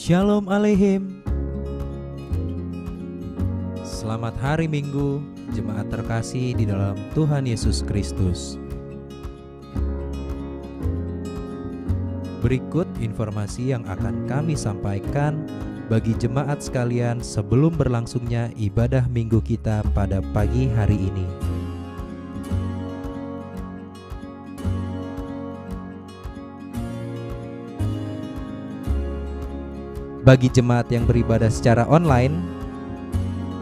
Shalom Aleihim. Selamat hari Minggu, jemaat terkasih di dalam Tuhan Yesus Kristus. Berikut informasi yang akan kami sampaikan bagi jemaat sekalian sebelum berlangsungnya ibadah minggu kita pada pagi hari ini. Bagi jemaat yang beribadah secara online,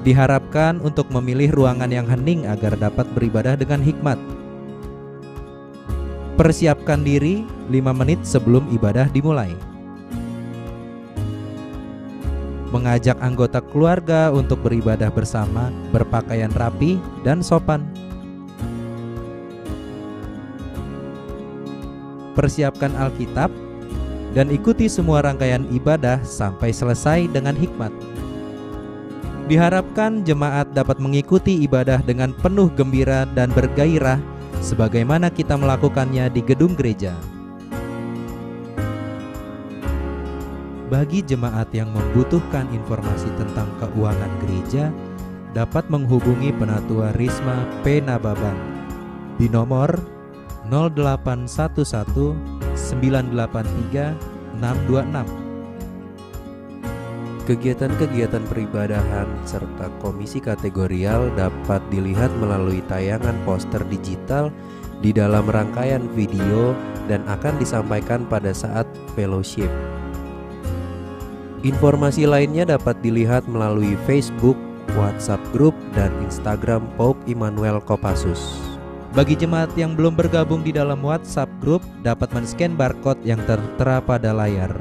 diharapkan untuk memilih ruangan yang hening agar dapat beribadah dengan hikmat. Persiapkan diri 5 menit sebelum ibadah dimulai. Mengajak anggota keluarga untuk beribadah bersama, berpakaian rapi dan sopan. Persiapkan Alkitab dan ikuti semua rangkaian ibadah sampai selesai dengan hikmat. Diharapkan jemaat dapat mengikuti ibadah dengan penuh gembira dan bergairah sebagaimana kita melakukannya di gedung gereja. Bagi jemaat yang membutuhkan informasi tentang keuangan gereja, dapat menghubungi Penatua Risma P. Nababan di nomor 0811 983 626. Kegiatan-kegiatan peribadahan serta komisi kategorial dapat dilihat melalui tayangan poster digital di dalam rangkaian video dan akan disampaikan pada saat fellowship. Informasi lainnya dapat dilihat melalui Facebook, WhatsApp Group, dan Instagram Pauk Immanuel Kopassus. Bagi jemaat yang belum bergabung di dalam WhatsApp Group, dapat men-scan barcode yang tertera pada layar.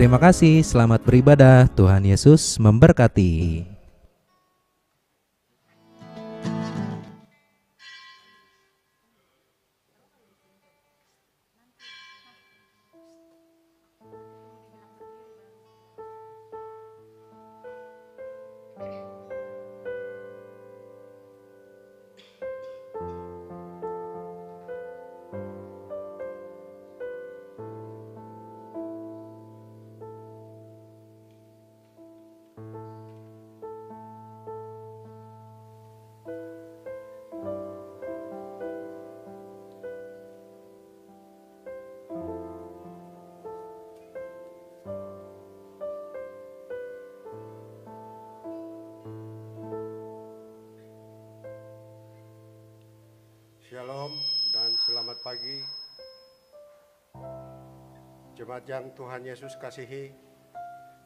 Terima kasih, selamat beribadah. Tuhan Yesus memberkati. Shalom dan selamat pagi. Jemaat yang Tuhan Yesus kasihi,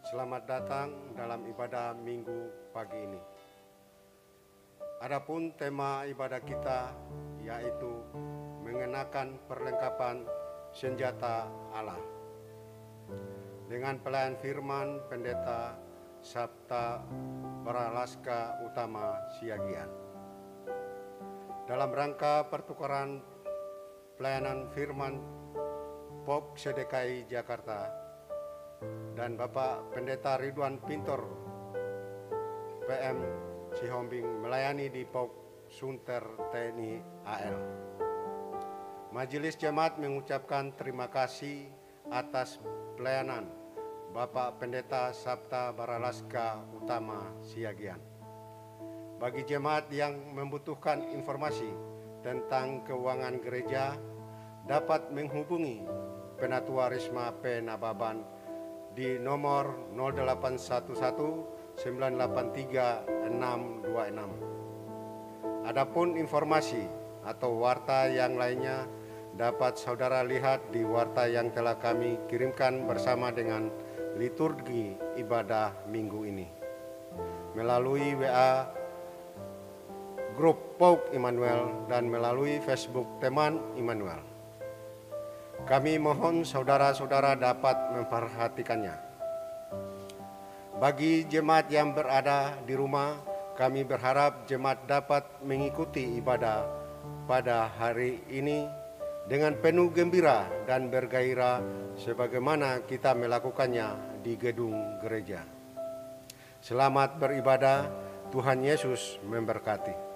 selamat datang dalam ibadah Minggu pagi ini. Adapun tema ibadah kita yaitu mengenakan perlengkapan senjata Allah. Dengan pelayan firman Pendeta Sabta Baralaska Utama Siagian. Dalam rangka pertukaran pelayanan firman POP CDKI Jakarta dan Bapak Pendeta Ridwan Pintor PM Cihombing melayani di POP Sunter TNI AL. Majelis Jemaat mengucapkan terima kasih atas pelayanan Bapak Pendeta Sabta Baralaska Utama Siagian. Bagi jemaat yang membutuhkan informasi tentang keuangan gereja dapat menghubungi Penatua Risma P. Nababan di nomor 0811 983 626. Adapun informasi atau warta yang lainnya dapat saudara lihat di warta yang telah kami kirimkan bersama dengan liturgi ibadah minggu ini melalui WA grup POP Immanuel dan melalui Facebook Teman Immanuel. Kami mohon saudara-saudara dapat memperhatikannya. Bagi jemaat yang berada di rumah, kami berharap jemaat dapat mengikuti ibadah pada hari ini dengan penuh gembira dan bergairah sebagaimana kita melakukannya di gedung gereja. Selamat beribadah, Tuhan Yesus memberkati.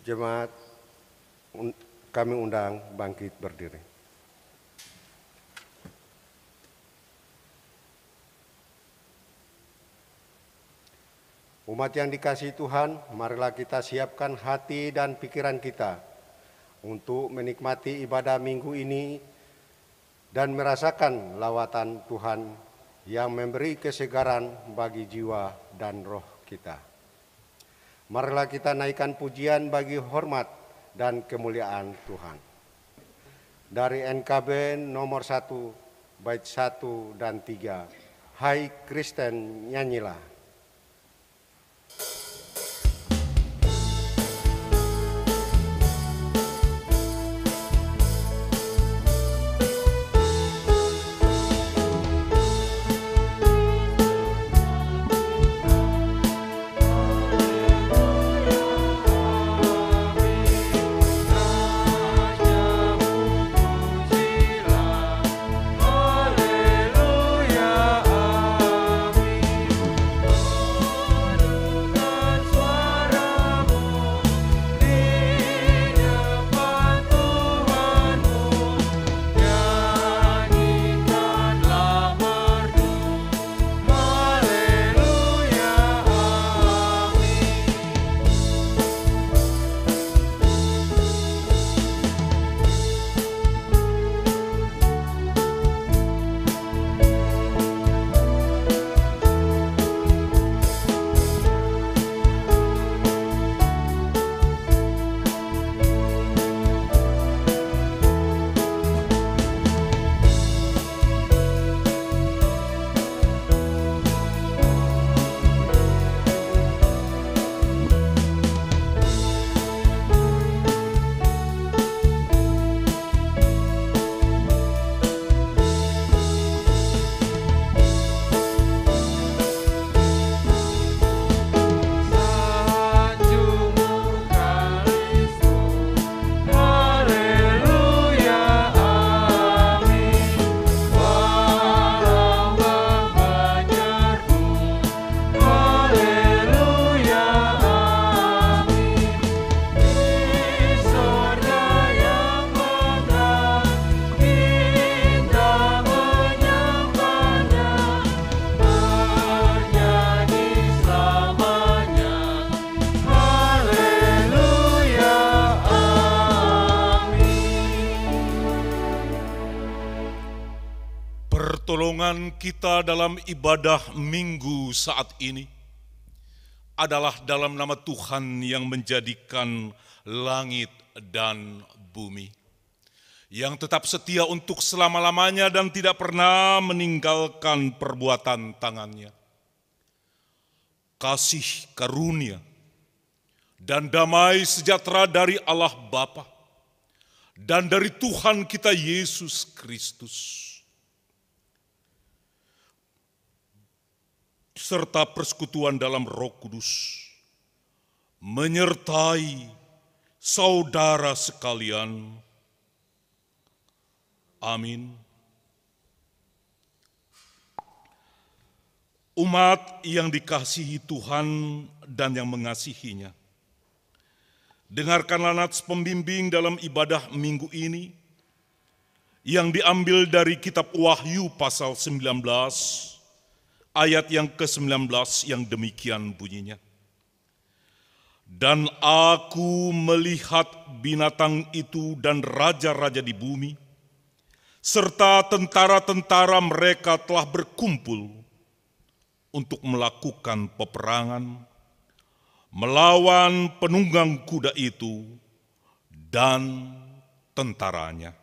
Jemaat kami undang bangkit berdiri. Umat yang dikasihi Tuhan, marilah kita siapkan hati dan pikiran kita untuk menikmati ibadah minggu ini dan merasakan lawatan Tuhan yang memberi kesegaran bagi jiwa dan roh kita. Marilah kita naikkan pujian bagi hormat dan kemuliaan Tuhan. Dari NKB nomor 1, bait 1 dan 3, Hai Kristen nyanyilah. Haleluya, amin. Pertolongan kita dalam ibadah minggu saat ini adalah dalam nama Tuhan yang menjadikan langit dan bumi, yang tetap setia untuk selama-lamanya dan tidak pernah meninggalkan perbuatan tangannya. Kasih karunia dan damai sejahtera dari Allah Bapa dan dari Tuhan kita Yesus Kristus, serta persekutuan dalam Roh Kudus menyertai saudara sekalian. Amin. Umat yang dikasihi Tuhan dan yang mengasihinya, dengarkanlah nats pembimbing dalam ibadah minggu ini yang diambil dari kitab Wahyu pasal 19 ayat yang ke-19 yang demikian bunyinya. Dan aku melihat binatang itu dan raja-raja di bumi, serta tentara-tentara mereka telah berkumpul untuk melakukan peperangan melawan penunggang kuda itu dan tentaranya.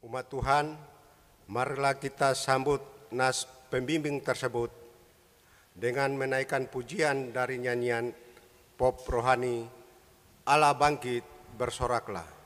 Umat Tuhan, marilah kita sambut nas pembimbing tersebut dengan menaikkan pujian dari nyanyian pop rohani Allah Bangkit, Bersoraklah.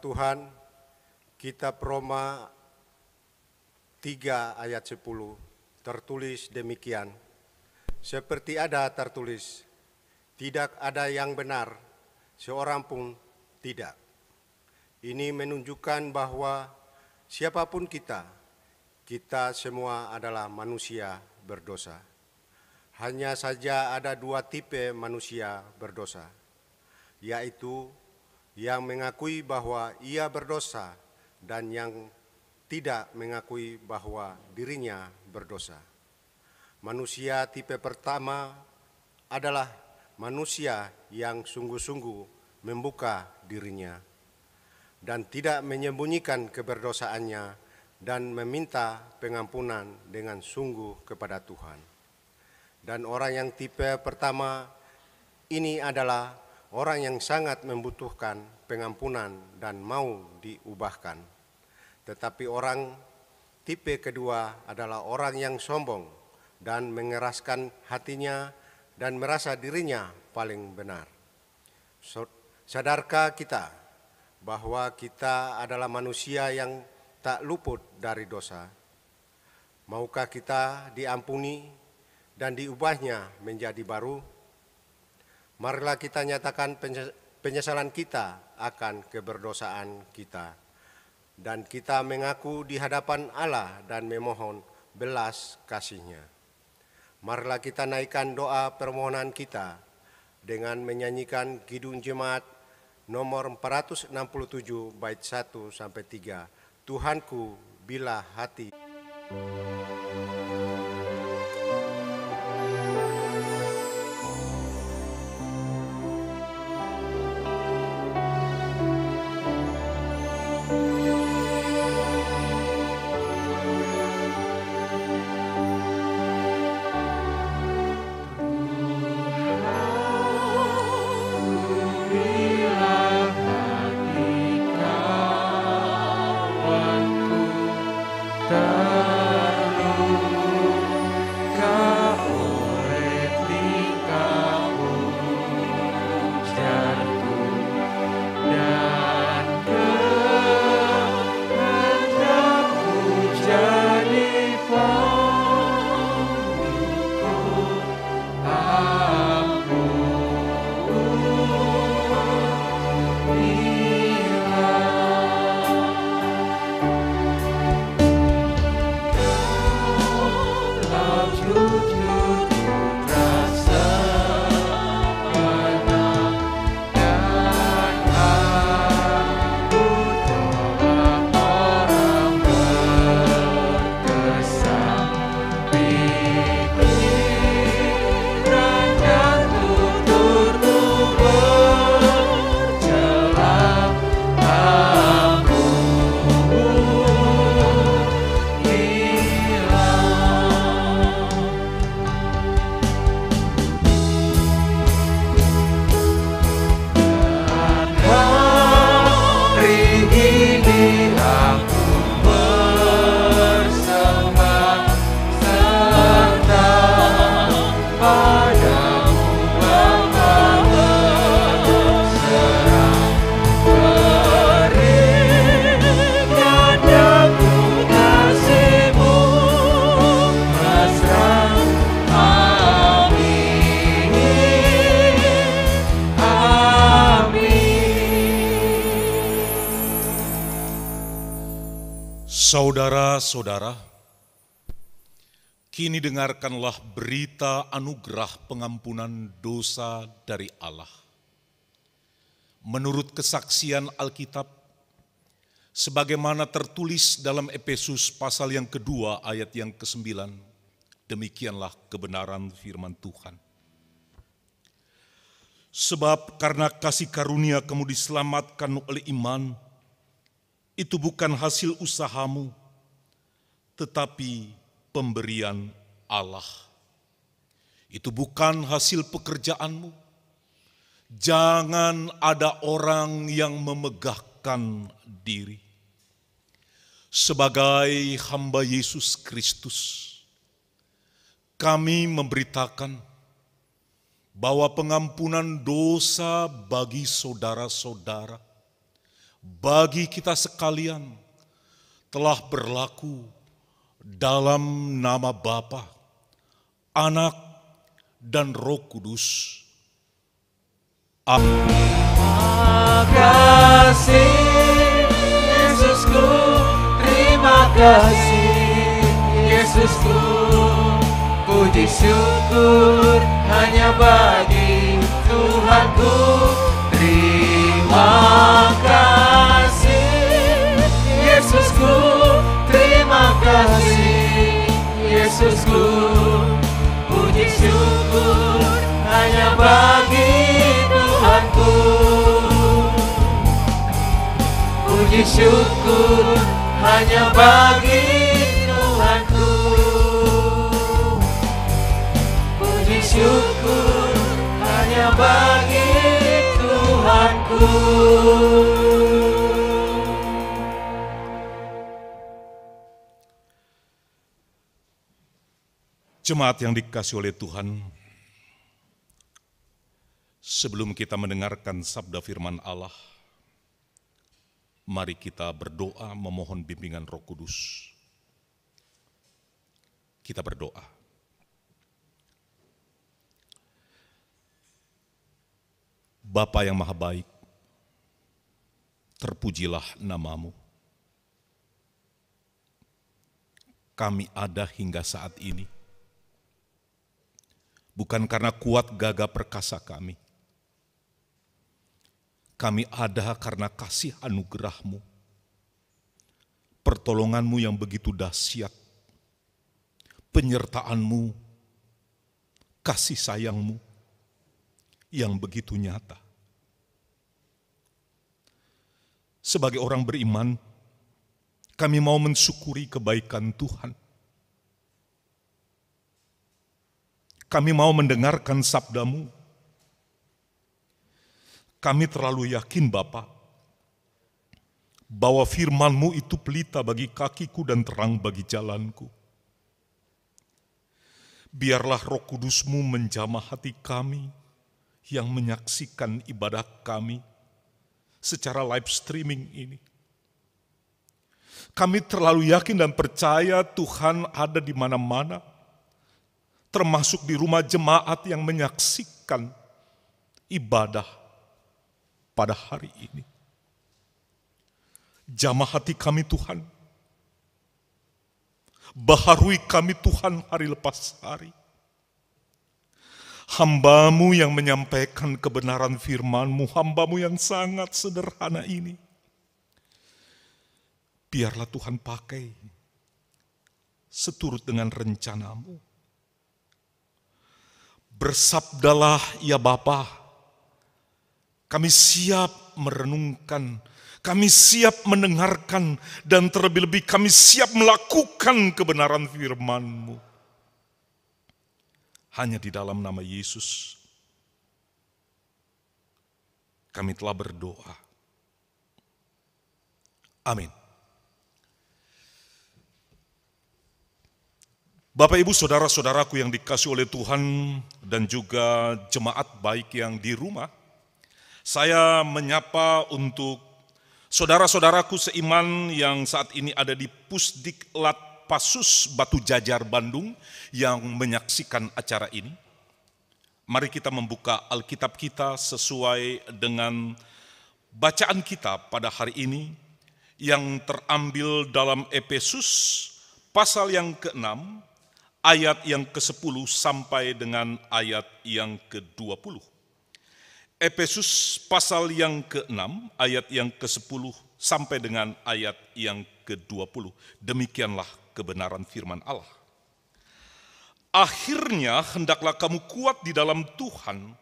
Tuhan, Kitab Roma 3 ayat 10 tertulis demikian. Seperti ada tertulis, tidak ada yang benar, seorang pun tidak. Ini menunjukkan bahwa siapapun kita semua adalah manusia berdosa. Hanya saja ada dua tipe manusia berdosa, yaitu yang mengakui bahwa ia berdosa dan yang tidak mengakui bahwa dirinya berdosa. Manusia tipe pertama adalah manusia yang sungguh-sungguh membuka dirinya dan tidak menyembunyikan keberdosaannya dan meminta pengampunan dengan sungguh kepada Tuhan. Dan orang yang tipe pertama ini adalah orang yang sangat membutuhkan pengampunan dan mau diubahkan. Tetapi orang tipe kedua adalah orang yang sombong dan mengeraskan hatinya dan merasa dirinya paling benar. Sadarkah kita bahwa kita adalah manusia yang tak luput dari dosa? Maukah kita diampuni dan diubahnya menjadi baru? Marilah kita nyatakan penyesalan kita akan keberdosaan kita. Dan kita mengaku di hadapan Allah dan memohon belas kasih-Nya. Marilah kita naikkan doa permohonan kita dengan menyanyikan Kidung Jemaat nomor 467 bait 1 sampai 3. Tuhanku, bila hati. Saudara-saudara, kini dengarkanlah berita anugerah pengampunan dosa dari Allah. Menurut kesaksian Alkitab, sebagaimana tertulis dalam Efesus pasal yang kedua ayat yang ke-9, demikianlah kebenaran firman Tuhan. Sebab karena kasih karunia kamu diselamatkan oleh iman, itu bukan hasil usahamu, tetapi pemberian Allah. Itu bukan hasil pekerjaanmu. Jangan ada orang yang memegahkan diri. Sebagai hamba Yesus Kristus, kami memberitakan bahwa pengampunan dosa bagi saudara-saudara bagi kita sekalian telah berlaku dalam nama Bapa, Anak, dan Roh Kudus. Amin. Terima kasih Yesusku, terima kasih Yesusku. Puji syukur hanya bagi Tuhanku. Terima kasih Yesusku, terima kasih Yesusku. Puji syukur hanya bagi Tuhanku. Puji syukur hanya bagi Tuhanku. Puji syukur hanya bagi Tuhanku. Jemaat yang dikasihi oleh Tuhan, sebelum kita mendengarkan sabda firman Allah, mari kita berdoa memohon bimbingan Roh Kudus. Kita berdoa. Bapa yang Maha Baik, terpujilah nama-Mu. Kami ada hingga saat ini bukan karena kuat gagah perkasa kami. Kami ada karena kasih anugerah-Mu, pertolongan-Mu yang begitu dahsyat, penyertaan-Mu, kasih sayang-Mu yang begitu nyata. Sebagai orang beriman, kami mau mensyukuri kebaikan Tuhan. Kami mau mendengarkan sabda-Mu. Kami terlalu yakin Bapa, bahwa firman-Mu itu pelita bagi kakiku dan terang bagi jalanku. Biarlah Roh Kudus-Mu menjamah hati kami yang menyaksikan ibadah kami secara live streaming ini. Kami terlalu yakin dan percaya Tuhan ada di mana-mana, termasuk di rumah jemaat yang menyaksikan ibadah pada hari ini. Jamah hati kami Tuhan, baharui kami Tuhan hari lepas hari. Hamba-Mu yang menyampaikan kebenaran firman-Mu, hamba-Mu yang sangat sederhana ini, biarlah Tuhan pakai seturut dengan rencana-Mu. Bersabdalah ya Bapa, kami siap merenungkan, kami siap mendengarkan, dan terlebih-lebih kami siap melakukan kebenaran firman-Mu. Hanya di dalam nama Yesus kami telah berdoa. Amin. Bapak, Ibu, saudara-saudaraku yang dikasihi oleh Tuhan dan juga jemaat baik yang di rumah, saya menyapa untuk saudara-saudaraku seiman yang saat ini ada di Pusdiklat Pasus Batu Jajar Bandung yang menyaksikan acara ini. Mari kita membuka Alkitab kita sesuai dengan bacaan kita pada hari ini yang terambil dalam Efesus pasal yang ke-6 ayat yang ke-10 sampai dengan ayat yang ke-20. Efesus pasal yang ke-6 ayat yang ke-10 sampai dengan ayat yang ke-20. Demikianlah kebenaran firman Allah. Akhirnya hendaklah kamu kuat di dalam Tuhan,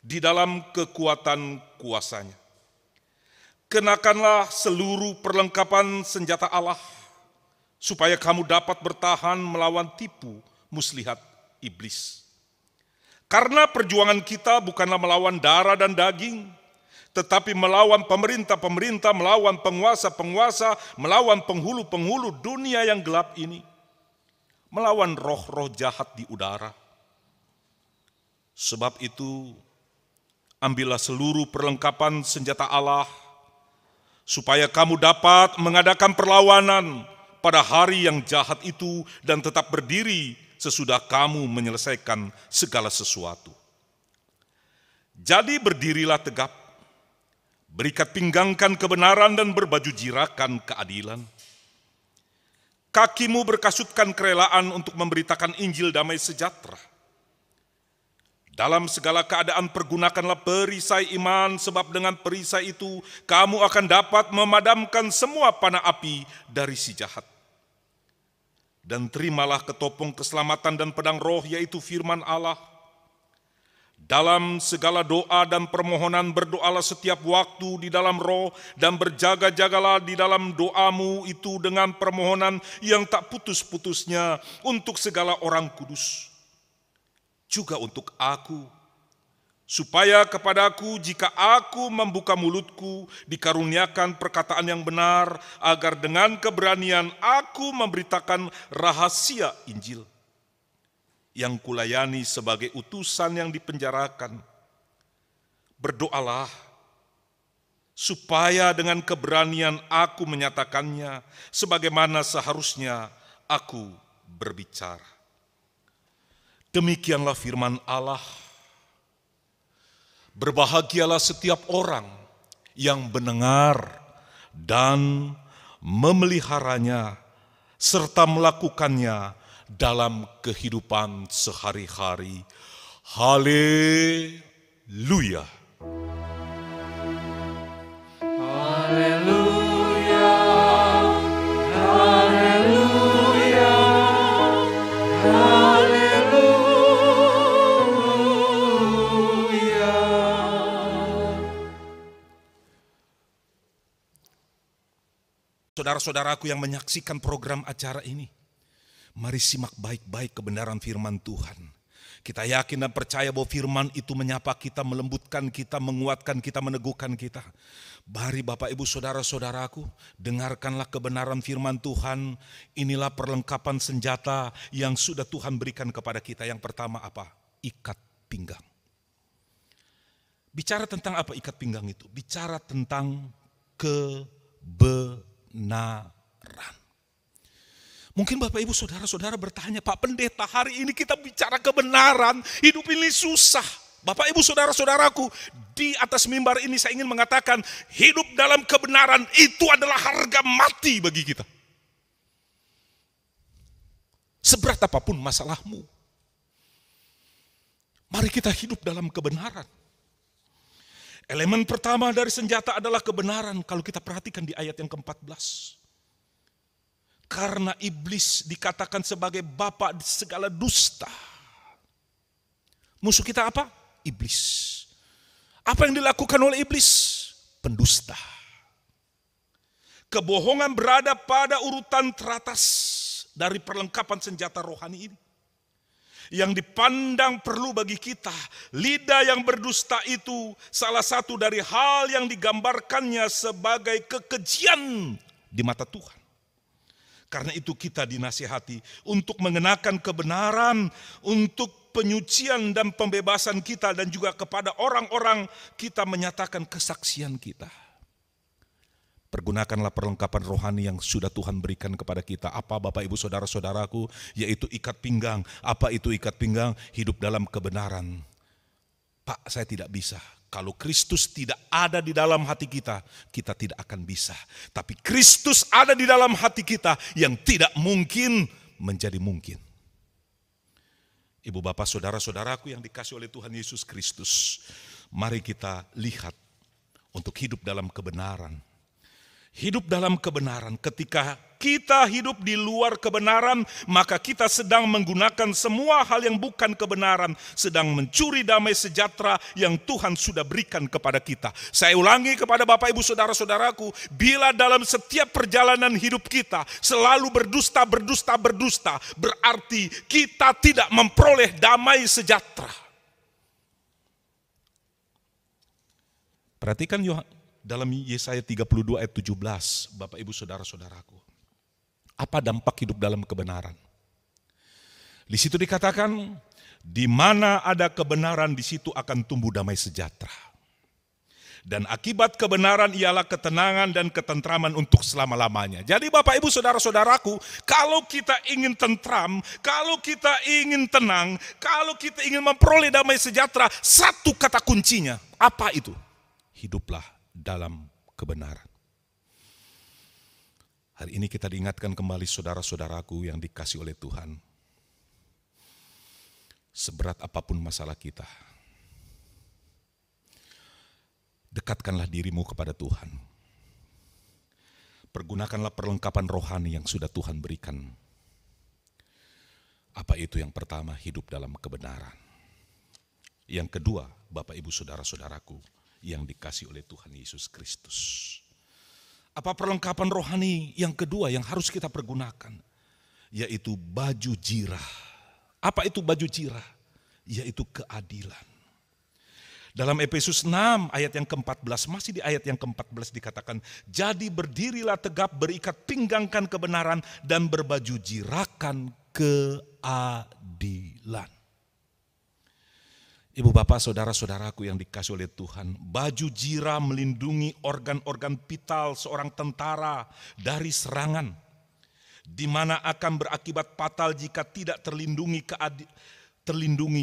di dalam kekuatan kuasa-Nya. Kenakanlah seluruh perlengkapan senjata Allah, supaya kamu dapat bertahan melawan tipu muslihat iblis. Karena perjuangan kita bukanlah melawan darah dan daging, tetapi melawan pemerintah-pemerintah, melawan penguasa-penguasa, melawan penghulu-penghulu dunia yang gelap ini, melawan roh-roh jahat di udara. Sebab itu, ambillah seluruh perlengkapan senjata Allah, supaya kamu dapat mengadakan perlawanan pada hari yang jahat itu dan tetap berdiri sesudah kamu menyelesaikan segala sesuatu. Jadi berdirilah tegap, berikat pinggangkan kebenaran dan berbaju jirakan keadilan. Kakimu berkasutkan kerelaan untuk memberitakan Injil damai sejahtera. Dalam segala keadaan pergunakanlah perisai iman, sebab dengan perisai itu kamu akan dapat memadamkan semua panah api dari si jahat. Dan terimalah ketopong keselamatan dan pedang roh, yaitu firman Allah. Dalam segala doa dan permohonan berdoalah setiap waktu di dalam roh, dan berjaga-jagalah di dalam doamu itu dengan permohonan yang tak putus-putusnya untuk segala orang kudus. Juga untuk aku, supaya kepadaku jika aku membuka mulutku dikaruniakan perkataan yang benar, agar dengan keberanian aku memberitakan rahasia Injil yang kulayani sebagai utusan yang dipenjarakan. Berdoalah supaya dengan keberanian aku menyatakannya sebagaimana seharusnya aku berbicara. Demikianlah firman Allah. Berbahagialah setiap orang yang mendengar dan memeliharanya serta melakukannya dalam kehidupan sehari-hari. Haleluya. Haleluya. Haleluya. Haleluya. Saudara-saudaraku yang menyaksikan program acara ini, mari simak baik-baik kebenaran firman Tuhan. Kita yakin dan percaya bahwa firman itu menyapa kita, melembutkan kita, menguatkan kita, meneguhkan kita. Mari Bapak Ibu Saudara-saudaraku, dengarkanlah kebenaran firman Tuhan. Inilah perlengkapan senjata yang sudah Tuhan berikan kepada kita. Yang pertama apa? Ikat pinggang. Bicara tentang apa ikat pinggang itu? Bicara tentang kebenaran. Mungkin Bapak Ibu Saudara-saudara bertanya, Pak Pendeta, hari ini kita bicara kebenaran, hidup ini susah. Bapak Ibu Saudara-saudaraku, di atas mimbar ini saya ingin mengatakan, hidup dalam kebenaran itu adalah harga mati bagi kita. Seberat apapun masalahmu, mari kita hidup dalam kebenaran. Elemen pertama dari senjata adalah kebenaran, kalau kita perhatikan di ayat yang ke-14. Karena iblis dikatakan sebagai bapa segala dusta. Musuh kita apa? Iblis. Apa yang dilakukan oleh iblis? Pendusta. Kebohongan berada pada urutan teratas dari perlengkapan senjata rohani ini. Yang dipandang perlu bagi kita, lidah yang berdusta itu salah satu dari hal yang digambarkannya sebagai kekejian di mata Tuhan. Karena itu kita dinasihati untuk mengenakan kebenaran, untuk penyucian dan pembebasan kita, dan juga kepada orang-orang kita menyatakan kesaksian kita. Pergunakanlah perlengkapan rohani yang sudah Tuhan berikan kepada kita. Apa Bapak Ibu Saudara-saudaraku? Yaitu ikat pinggang. Apa itu ikat pinggang? Hidup dalam kebenaran. Pak, saya tidak bisa. Kalau Kristus tidak ada di dalam hati kita, kita tidak akan bisa. Tapi Kristus ada di dalam hati kita, yang tidak mungkin menjadi mungkin. Ibu bapak saudara-saudaraku yang dikasih oleh Tuhan Yesus Kristus, mari kita lihat untuk hidup dalam kebenaran. Hidup dalam kebenaran, ketika kita hidup di luar kebenaran, maka kita sedang menggunakan semua hal yang bukan kebenaran, sedang mencuri damai sejahtera yang Tuhan sudah berikan kepada kita. Saya ulangi kepada Bapak Ibu Saudara-saudaraku, bila dalam setiap perjalanan hidup kita selalu berdusta, berarti kita tidak memperoleh damai sejahtera. Perhatikan dalam Yesaya 32 ayat 17, Bapak Ibu Saudara-saudaraku. Apa dampak hidup dalam kebenaran? Di situ dikatakan, di mana ada kebenaran di situ akan tumbuh damai sejahtera. Dan akibat kebenaran ialah ketenangan dan ketentraman untuk selama-lamanya. Jadi Bapak Ibu Saudara-saudaraku, kalau kita ingin tentram, kalau kita ingin tenang, kalau kita ingin memperoleh damai sejahtera, satu kata kuncinya, apa itu? Hiduplah dalam kebenaran. Hari ini kita diingatkan kembali saudara-saudaraku yang dikasihi oleh Tuhan. Seberat apapun masalah kita, dekatkanlah dirimu kepada Tuhan. Pergunakanlah perlengkapan rohani yang sudah Tuhan berikan. Apa itu? Yang pertama, hidup dalam kebenaran. Yang kedua, Bapak Ibu Saudara-saudaraku yang dikasihi oleh Tuhan Yesus Kristus. Apa perlengkapan rohani yang kedua yang harus kita pergunakan? Yaitu baju jirah. Apa itu baju jirah? Yaitu keadilan. Dalam Efesus 6 ayat yang ke-14, masih di ayat yang ke-14 dikatakan, jadi berdirilah tegap, berikat pinggangkan kebenaran dan berbaju jirakan keadilan. Ibu bapak saudara-saudaraku yang dikasihi oleh Tuhan, baju jirah melindungi organ-organ vital seorang tentara dari serangan, di mana akan berakibat fatal jika tidak terlindungi.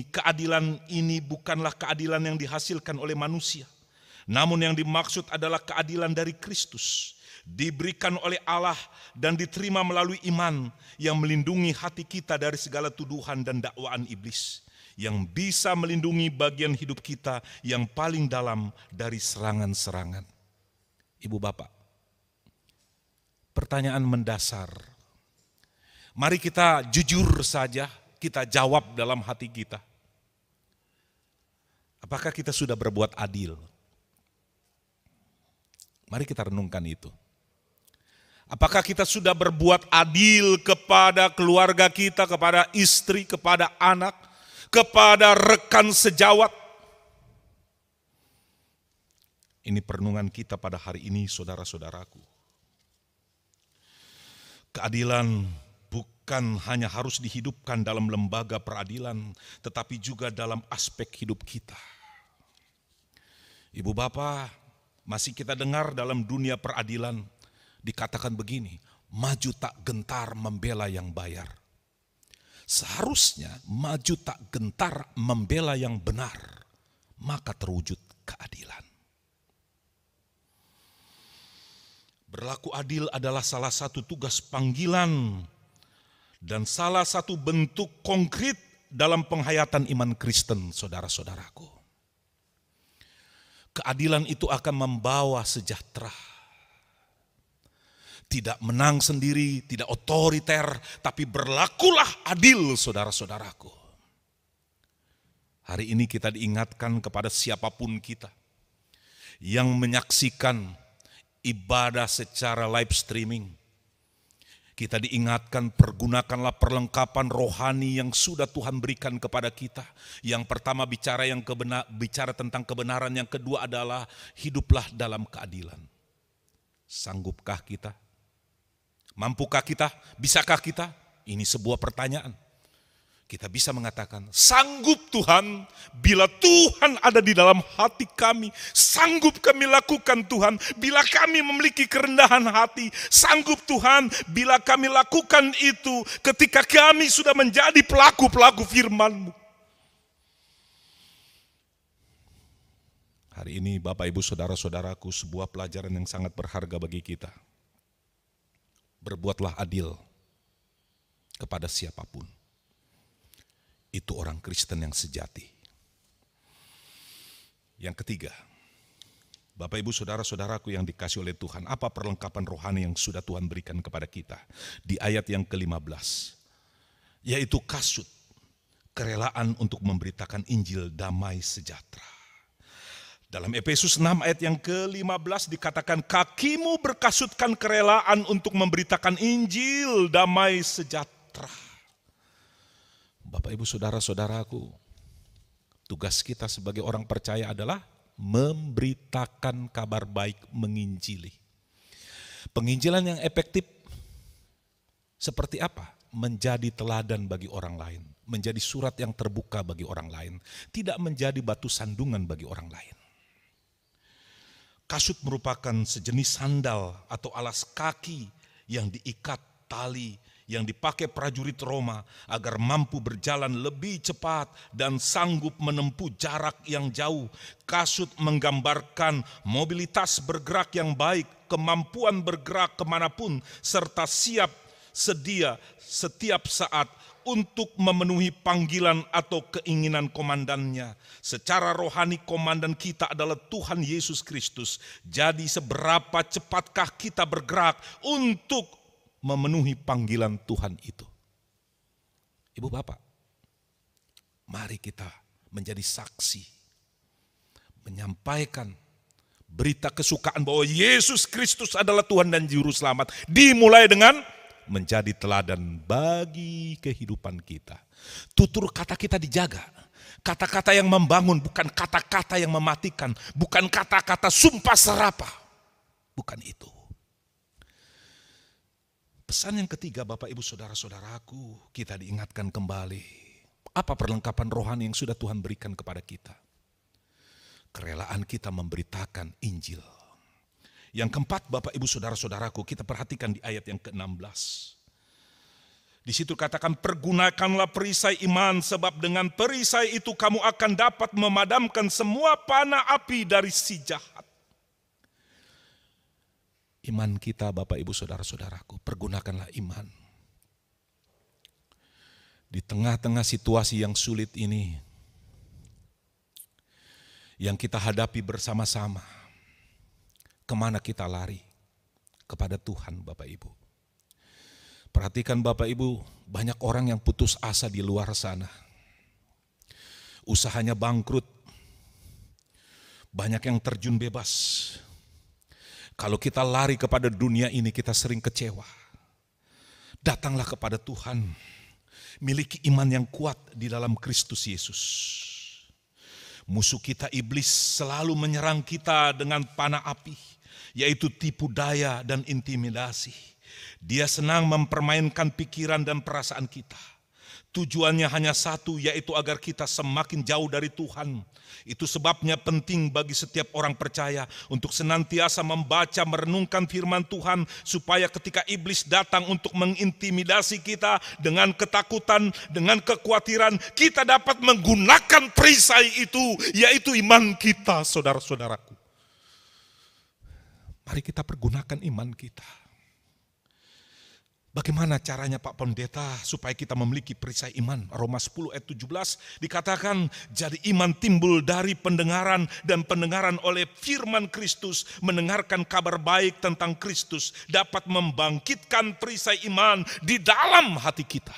Keadilan ini bukanlah keadilan yang dihasilkan oleh manusia, namun yang dimaksud adalah keadilan dari Kristus, diberikan oleh Allah dan diterima melalui iman yang melindungi hati kita dari segala tuduhan dan dakwaan iblis, yang bisa melindungi bagian hidup kita yang paling dalam dari serangan-serangan. Ibu bapak, pertanyaan mendasar, mari kita jujur saja, kita jawab dalam hati kita. Apakah kita sudah berbuat adil? Mari kita renungkan itu. Apakah kita sudah berbuat adil kepada keluarga kita, kepada istri, kepada anak, kepada rekan sejawat? Ini perenungan kita pada hari ini, saudara-saudaraku. Keadilan bukan hanya harus dihidupkan dalam lembaga peradilan, tetapi juga dalam aspek hidup kita. Ibu bapak, masih kita dengar dalam dunia peradilan dikatakan begini, maju tak gentar membela yang bayar. Seharusnya maju tak gentar membela yang benar, maka terwujud keadilan. Berlaku adil adalah salah satu tugas panggilan dan salah satu bentuk konkret dalam penghayatan iman Kristen, saudara-saudaraku. Keadilan itu akan membawa sejahtera. Tidak menang sendiri, tidak otoriter, tapi berlakulah adil, saudara-saudaraku. Hari ini kita diingatkan kepada siapapun kita yang menyaksikan ibadah secara live streaming. Kita diingatkan, pergunakanlah perlengkapan rohani yang sudah Tuhan berikan kepada kita. Yang pertama bicara tentang kebenaran, yang kedua adalah hiduplah dalam keadilan. Sanggupkah kita? Mampukah kita? Bisakah kita? Ini sebuah pertanyaan. Kita bisa mengatakan, sanggup Tuhan, bila Tuhan ada di dalam hati kami. Sanggup kami lakukan Tuhan, bila kami memiliki kerendahan hati. Sanggup Tuhan, bila kami lakukan itu ketika kami sudah menjadi pelaku-pelaku firman-Mu. Hari ini Bapak Ibu Saudara-saudaraku, sebuah pelajaran yang sangat berharga bagi kita. Berbuatlah adil kepada siapapun. Itu orang Kristen yang sejati. Yang ketiga, Bapak Ibu Saudara-saudaraku yang dikasihi oleh Tuhan, apa perlengkapan rohani yang sudah Tuhan berikan kepada kita? Di ayat yang ke-15, yaitu kasut, kerelaan untuk memberitakan Injil damai sejahtera. Dalam Efesus 6 ayat yang ke-15 dikatakan, kakimu berkasutkan kerelaan untuk memberitakan Injil damai sejahtera. Bapak Ibu Saudara-saudaraku, tugas kita sebagai orang percaya adalah memberitakan kabar baik, menginjili. Penginjilan yang efektif seperti apa? Menjadi teladan bagi orang lain, menjadi surat yang terbuka bagi orang lain, tidak menjadi batu sandungan bagi orang lain. Kasut merupakan sejenis sandal atau alas kaki yang diikat tali yang dipakai prajurit Roma agar mampu berjalan lebih cepat dan sanggup menempuh jarak yang jauh. Kasut menggambarkan mobilitas bergerak yang baik, kemampuan bergerak kemanapun, serta siap sedia setiap saat untuk memenuhi panggilan atau keinginan komandannya. Secara rohani komandan kita adalah Tuhan Yesus Kristus. Jadi seberapa cepatkah kita bergerak untuk memenuhi panggilan Tuhan itu? Ibu bapak, mari kita menjadi saksi, menyampaikan berita kesukaan bahwa Yesus Kristus adalah Tuhan dan Juru Selamat, dimulai dengan menjadi teladan bagi kehidupan kita. Tutur kata kita dijaga. Kata-kata yang membangun, bukan kata-kata yang mematikan. Bukan kata-kata sumpah serapah. Bukan itu. Pesan yang ketiga, Bapak Ibu Saudara-saudaraku, kita diingatkan kembali. Apa perlengkapan rohani yang sudah Tuhan berikan kepada kita? Kerelaan kita memberitakan Injil. Yang keempat, Bapak Ibu Saudara-saudaraku, kita perhatikan di ayat yang ke-16. Di situ katakan, pergunakanlah perisai iman, sebab dengan perisai itu kamu akan dapat memadamkan semua panah api dari si jahat. Iman kita, Bapak Ibu Saudara-saudaraku, pergunakanlah iman. Di tengah-tengah situasi yang sulit ini, yang kita hadapi bersama-sama, kemana kita lari? Kepada Tuhan, Bapak Ibu. Perhatikan Bapak Ibu, banyak orang yang putus asa di luar sana. Usahanya bangkrut. Banyak yang terjun bebas. Kalau kita lari kepada dunia ini, kita sering kecewa. Datanglah kepada Tuhan. Miliki iman yang kuat di dalam Kristus Yesus. Musuh kita iblis selalu menyerang kita dengan panah api, yaitu tipu daya dan intimidasi. Dia senang mempermainkan pikiran dan perasaan kita. Tujuannya hanya satu, yaitu agar kita semakin jauh dari Tuhan. Itu sebabnya penting bagi setiap orang percaya untuk senantiasa membaca, merenungkan firman Tuhan, supaya ketika iblis datang untuk mengintimidasi kita dengan ketakutan, dengan kekhawatiran, kita dapat menggunakan perisai itu, yaitu iman kita, saudara-saudaraku. Mari kita pergunakan iman kita. Bagaimana caranya Pak Pendeta supaya kita memiliki perisai iman? Roma 10 ayat 17 dikatakan, jadi iman timbul dari pendengaran, dan pendengaran oleh firman Kristus. Mendengarkan kabar baik tentang Kristus dapat membangkitkan perisai iman di dalam hati kita.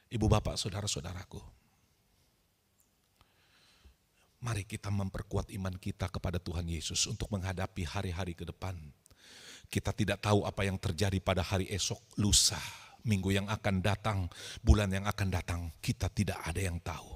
Ibu bapak, saudara-saudaraku, mari kita memperkuat iman kita kepada Tuhan Yesus untuk menghadapi hari-hari ke depan. Kita tidak tahu apa yang terjadi pada hari esok, lusa, minggu yang akan datang, bulan yang akan datang. Kita tidak ada yang tahu.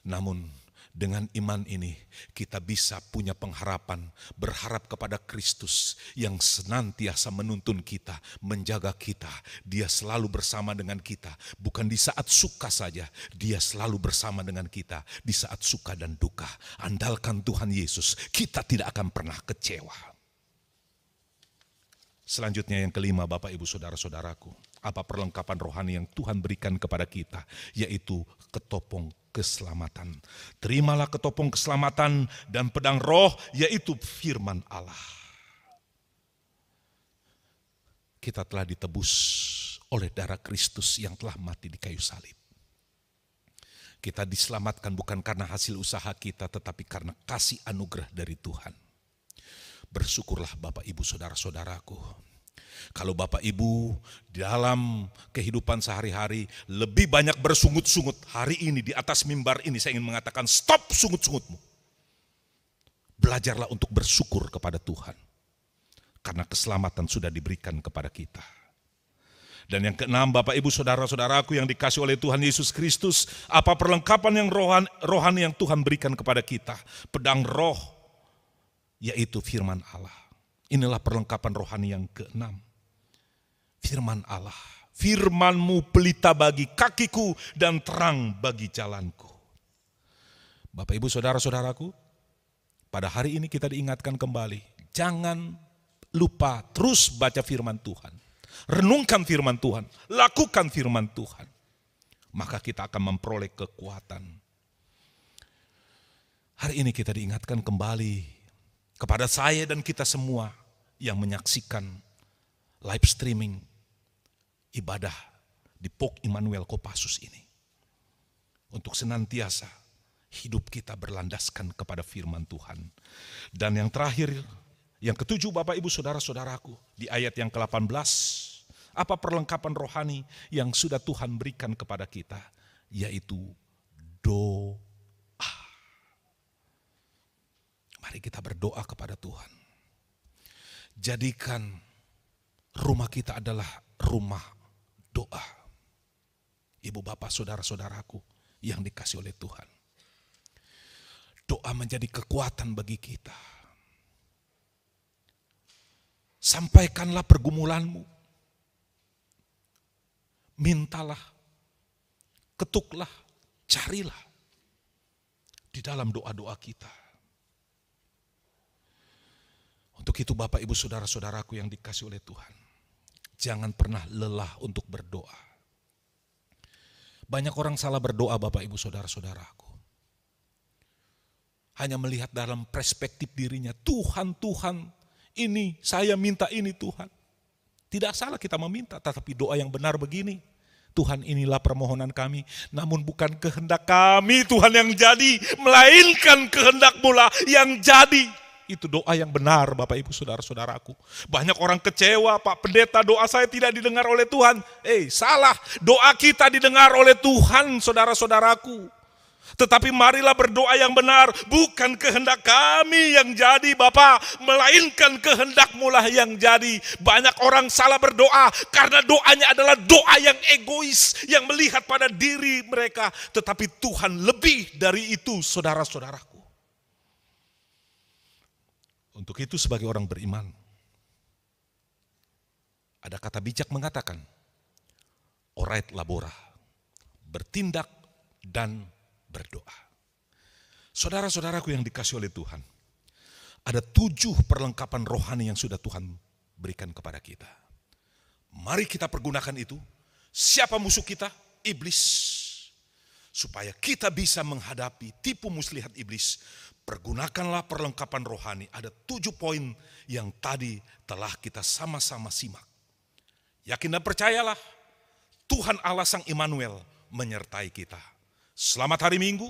Namun dengan iman ini kita bisa punya pengharapan, berharap kepada Kristus yang senantiasa menuntun kita, menjaga kita. Dia selalu bersama dengan kita, bukan di saat suka saja. Dia selalu bersama dengan kita di saat suka dan duka. Andalkan Tuhan Yesus, kita tidak akan pernah kecewa. Selanjutnya yang kelima, Bapak Ibu Saudara-saudaraku, apa perlengkapan rohani yang Tuhan berikan kepada kita, yaitu ketopong keselamatan. Terimalah ketopong keselamatan dan pedang roh, yaitu firman Allah. Kita telah ditebus oleh darah Kristus yang telah mati di kayu salib. Kita diselamatkan bukan karena hasil usaha kita, tetapi karena kasih anugerah dari Tuhan. Bersyukurlah Bapak Ibu Saudara-saudaraku. Kalau Bapak Ibu dalam kehidupan sehari-hari lebih banyak bersungut-sungut, hari ini di atas mimbar ini saya ingin mengatakan stop sungut-sungutmu. Belajarlah untuk bersyukur kepada Tuhan. Karena keselamatan sudah diberikan kepada kita. Dan yang keenam, Bapak Ibu Saudara-saudaraku yang dikasih oleh Tuhan Yesus Kristus, apa perlengkapan yang rohani yang Tuhan berikan kepada kita? Pedang roh, yaitu firman Allah. Inilah perlengkapan rohani yang keenam. Firman Allah. Firman-Mu pelita bagi kakiku dan terang bagi jalanku. Bapak Ibu Saudara-saudaraku, pada hari ini kita diingatkan kembali, jangan lupa terus baca firman Tuhan. Renungkan firman Tuhan, lakukan firman Tuhan. Maka kita akan memperoleh kekuatan. Hari ini kita diingatkan kembali kepada saya dan kita semua yang menyaksikan live streaming ibadah di POK Immanuel Kopassus ini. Untuk senantiasa hidup kita berlandaskan kepada firman Tuhan. Dan yang terakhir, yang ketujuh Bapak Ibu Saudara-saudaraku, di ayat yang ke-18, apa perlengkapan rohani yang sudah Tuhan berikan kepada kita, yaitu doa. Mari kita berdoa kepada Tuhan. Jadikan rumah kita adalah rumah doa. Ibu bapak saudara-saudaraku yang dikasih oleh Tuhan. Doa menjadi kekuatan bagi kita. Sampaikanlah pergumulanmu. Mintalah, ketuklah, carilah di dalam doa-doa kita. Untuk itu Bapak Ibu Saudara-saudaraku yang dikasih oleh Tuhan, jangan pernah lelah untuk berdoa. Banyak orang salah berdoa Bapak Ibu Saudara-saudaraku. Hanya melihat dalam perspektif dirinya, Tuhan, ini saya minta ini Tuhan. Tidak salah kita meminta, tetapi doa yang benar begini. Tuhan, inilah permohonan kami, namun bukan kehendak kami Tuhan yang jadi, melainkan kehendak-Mu lah yang jadi. Itu doa yang benar Bapak Ibu Saudara-saudaraku. Banyak orang kecewa, Pak Pendeta doa saya tidak didengar oleh Tuhan. Salah, doa kita didengar oleh Tuhan saudara-saudaraku. Tetapi marilah berdoa yang benar, bukan kehendak kami yang jadi Bapak, melainkan kehendak-Mu lah yang jadi. Banyak orang salah berdoa karena doanya adalah doa yang egois, yang melihat pada diri mereka. Tetapi Tuhan lebih dari itu saudara-saudaraku. Untuk itu sebagai orang beriman, ada kata bijak mengatakan, orait labora, bertindak dan berdoa. Saudara-saudaraku yang dikasih oleh Tuhan, ada 7 perlengkapan rohani yang sudah Tuhan berikan kepada kita. Mari kita pergunakan itu. Siapa musuh kita? Iblis. Supaya kita bisa menghadapi tipu muslihat iblis, pergunakanlah perlengkapan rohani. Ada 7 poin yang tadi telah kita sama-sama simak. Yakin dan percayalah, Tuhan Allah Sang Immanuel menyertai kita. Selamat hari Minggu,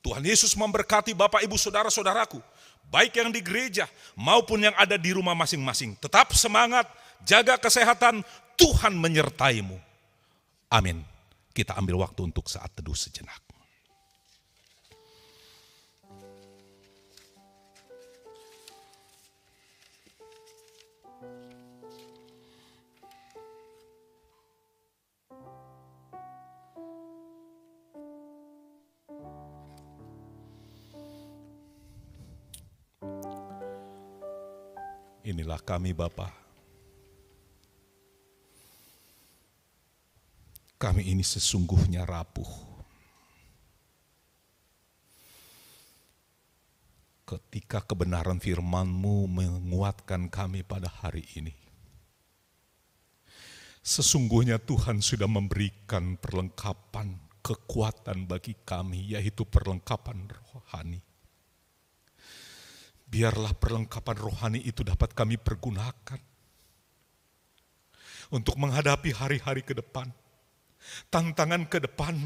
Tuhan Yesus memberkati Bapak Ibu Saudara-saudaraku, baik yang di gereja maupun yang ada di rumah masing-masing. Tetap semangat, jaga kesehatan, Tuhan menyertaimu. Amin. Kita ambil waktu untuk saat teduh sejenak. Inilah kami Bapa. Kami ini sesungguhnya rapuh. Ketika kebenaran firman-Mu menguatkan kami pada hari ini. Sesungguhnya Tuhan sudah memberikan perlengkapan kekuatan bagi kami, yaitu perlengkapan rohani. Biarlah perlengkapan rohani itu dapat kami pergunakan untuk menghadapi hari-hari ke depan, tantangan ke depan.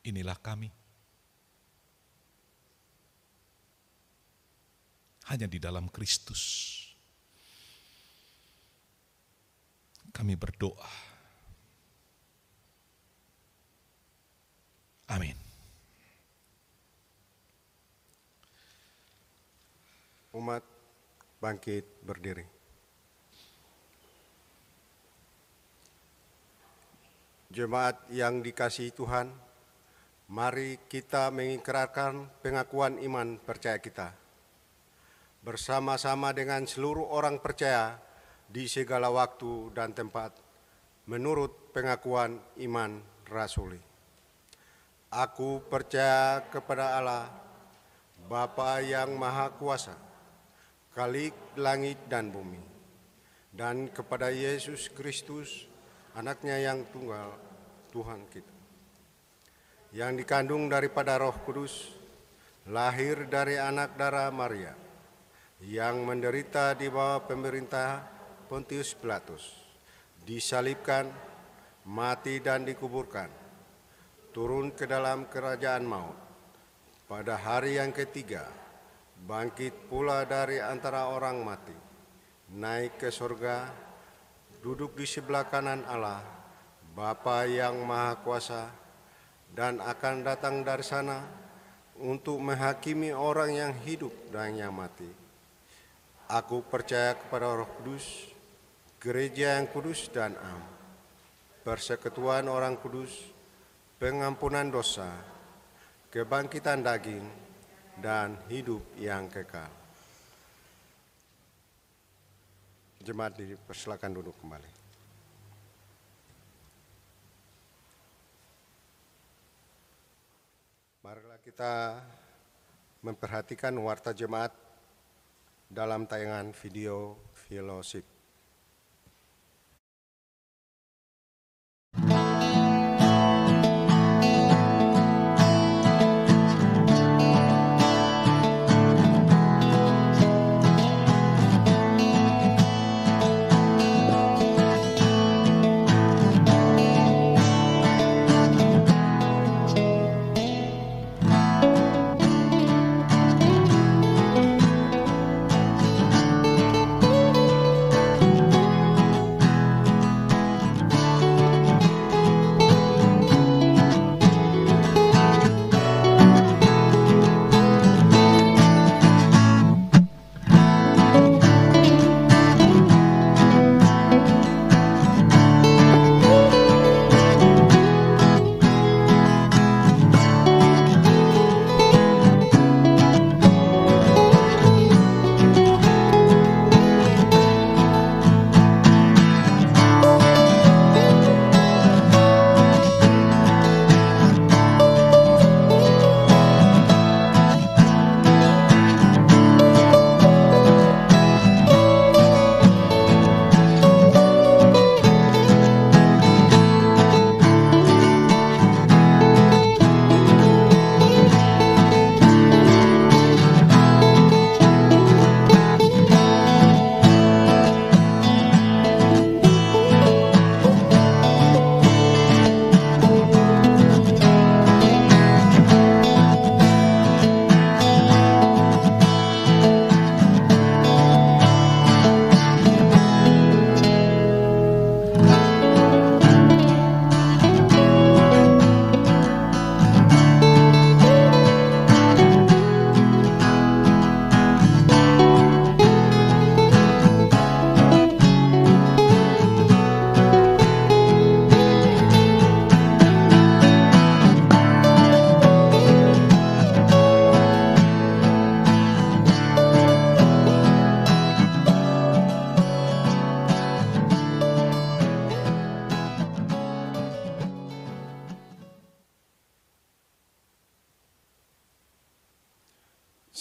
Inilah kami. Hanya di dalam Kristus kami berdoa. Amin. Umat bangkit berdiri. Jemaat yang dikasihi Tuhan, mari kita mengikrarkan pengakuan iman percaya kita. Bersama-sama dengan seluruh orang percaya di segala waktu dan tempat, menurut pengakuan iman rasuli. Aku percaya kepada Allah, Bapa yang Maha Kuasa, Khalik langit dan bumi, dan kepada Yesus Kristus, anaknya yang tunggal, Tuhan kita, yang dikandung daripada Roh Kudus, lahir dari anak darah Maria, yang menderita di bawah pemerintah Pontius Pilatus, disalibkan, mati dan dikuburkan, turun ke dalam kerajaan maut. Pada hari yang ketiga, bangkit pula dari antara orang mati, naik ke surga, duduk di sebelah kanan Allah, Bapa yang Maha Kuasa, dan akan datang dari sana untuk menghakimi orang yang hidup dan yang mati. Aku percaya kepada Roh Kudus, gereja yang kudus dan am, persekutuan orang kudus, pengampunan dosa, kebangkitan daging, dan hidup yang kekal. Jemaat dipersilakan duduk kembali. Marilah kita memperhatikan warta jemaat dalam tayangan video fellowship.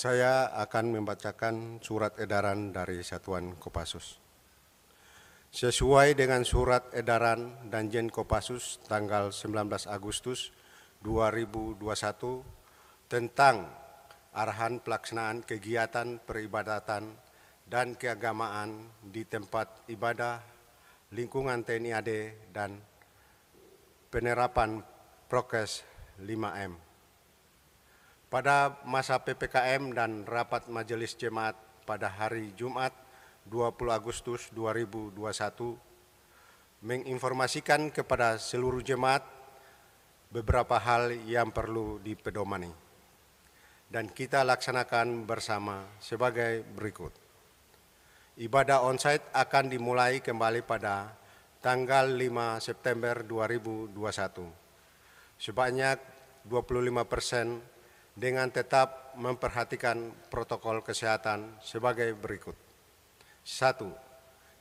Saya akan membacakan surat edaran dari Satuan Kopassus. Sesuai dengan surat edaran Danjen Kopassus tanggal 19 Agustus 2021 tentang arahan pelaksanaan kegiatan peribadatan dan keagamaan di tempat ibadah, lingkungan TNI AD, dan penerapan prokes 5M. Pada masa PPKM dan rapat Majelis Jemaat pada hari Jumat 20 Agustus 2021 menginformasikan kepada seluruh jemaat beberapa hal yang perlu dipedomani dan kita laksanakan bersama sebagai berikut. Ibadah onsite akan dimulai kembali pada tanggal 5 September 2021 sebanyak 25% dengan tetap memperhatikan protokol kesehatan sebagai berikut. 1.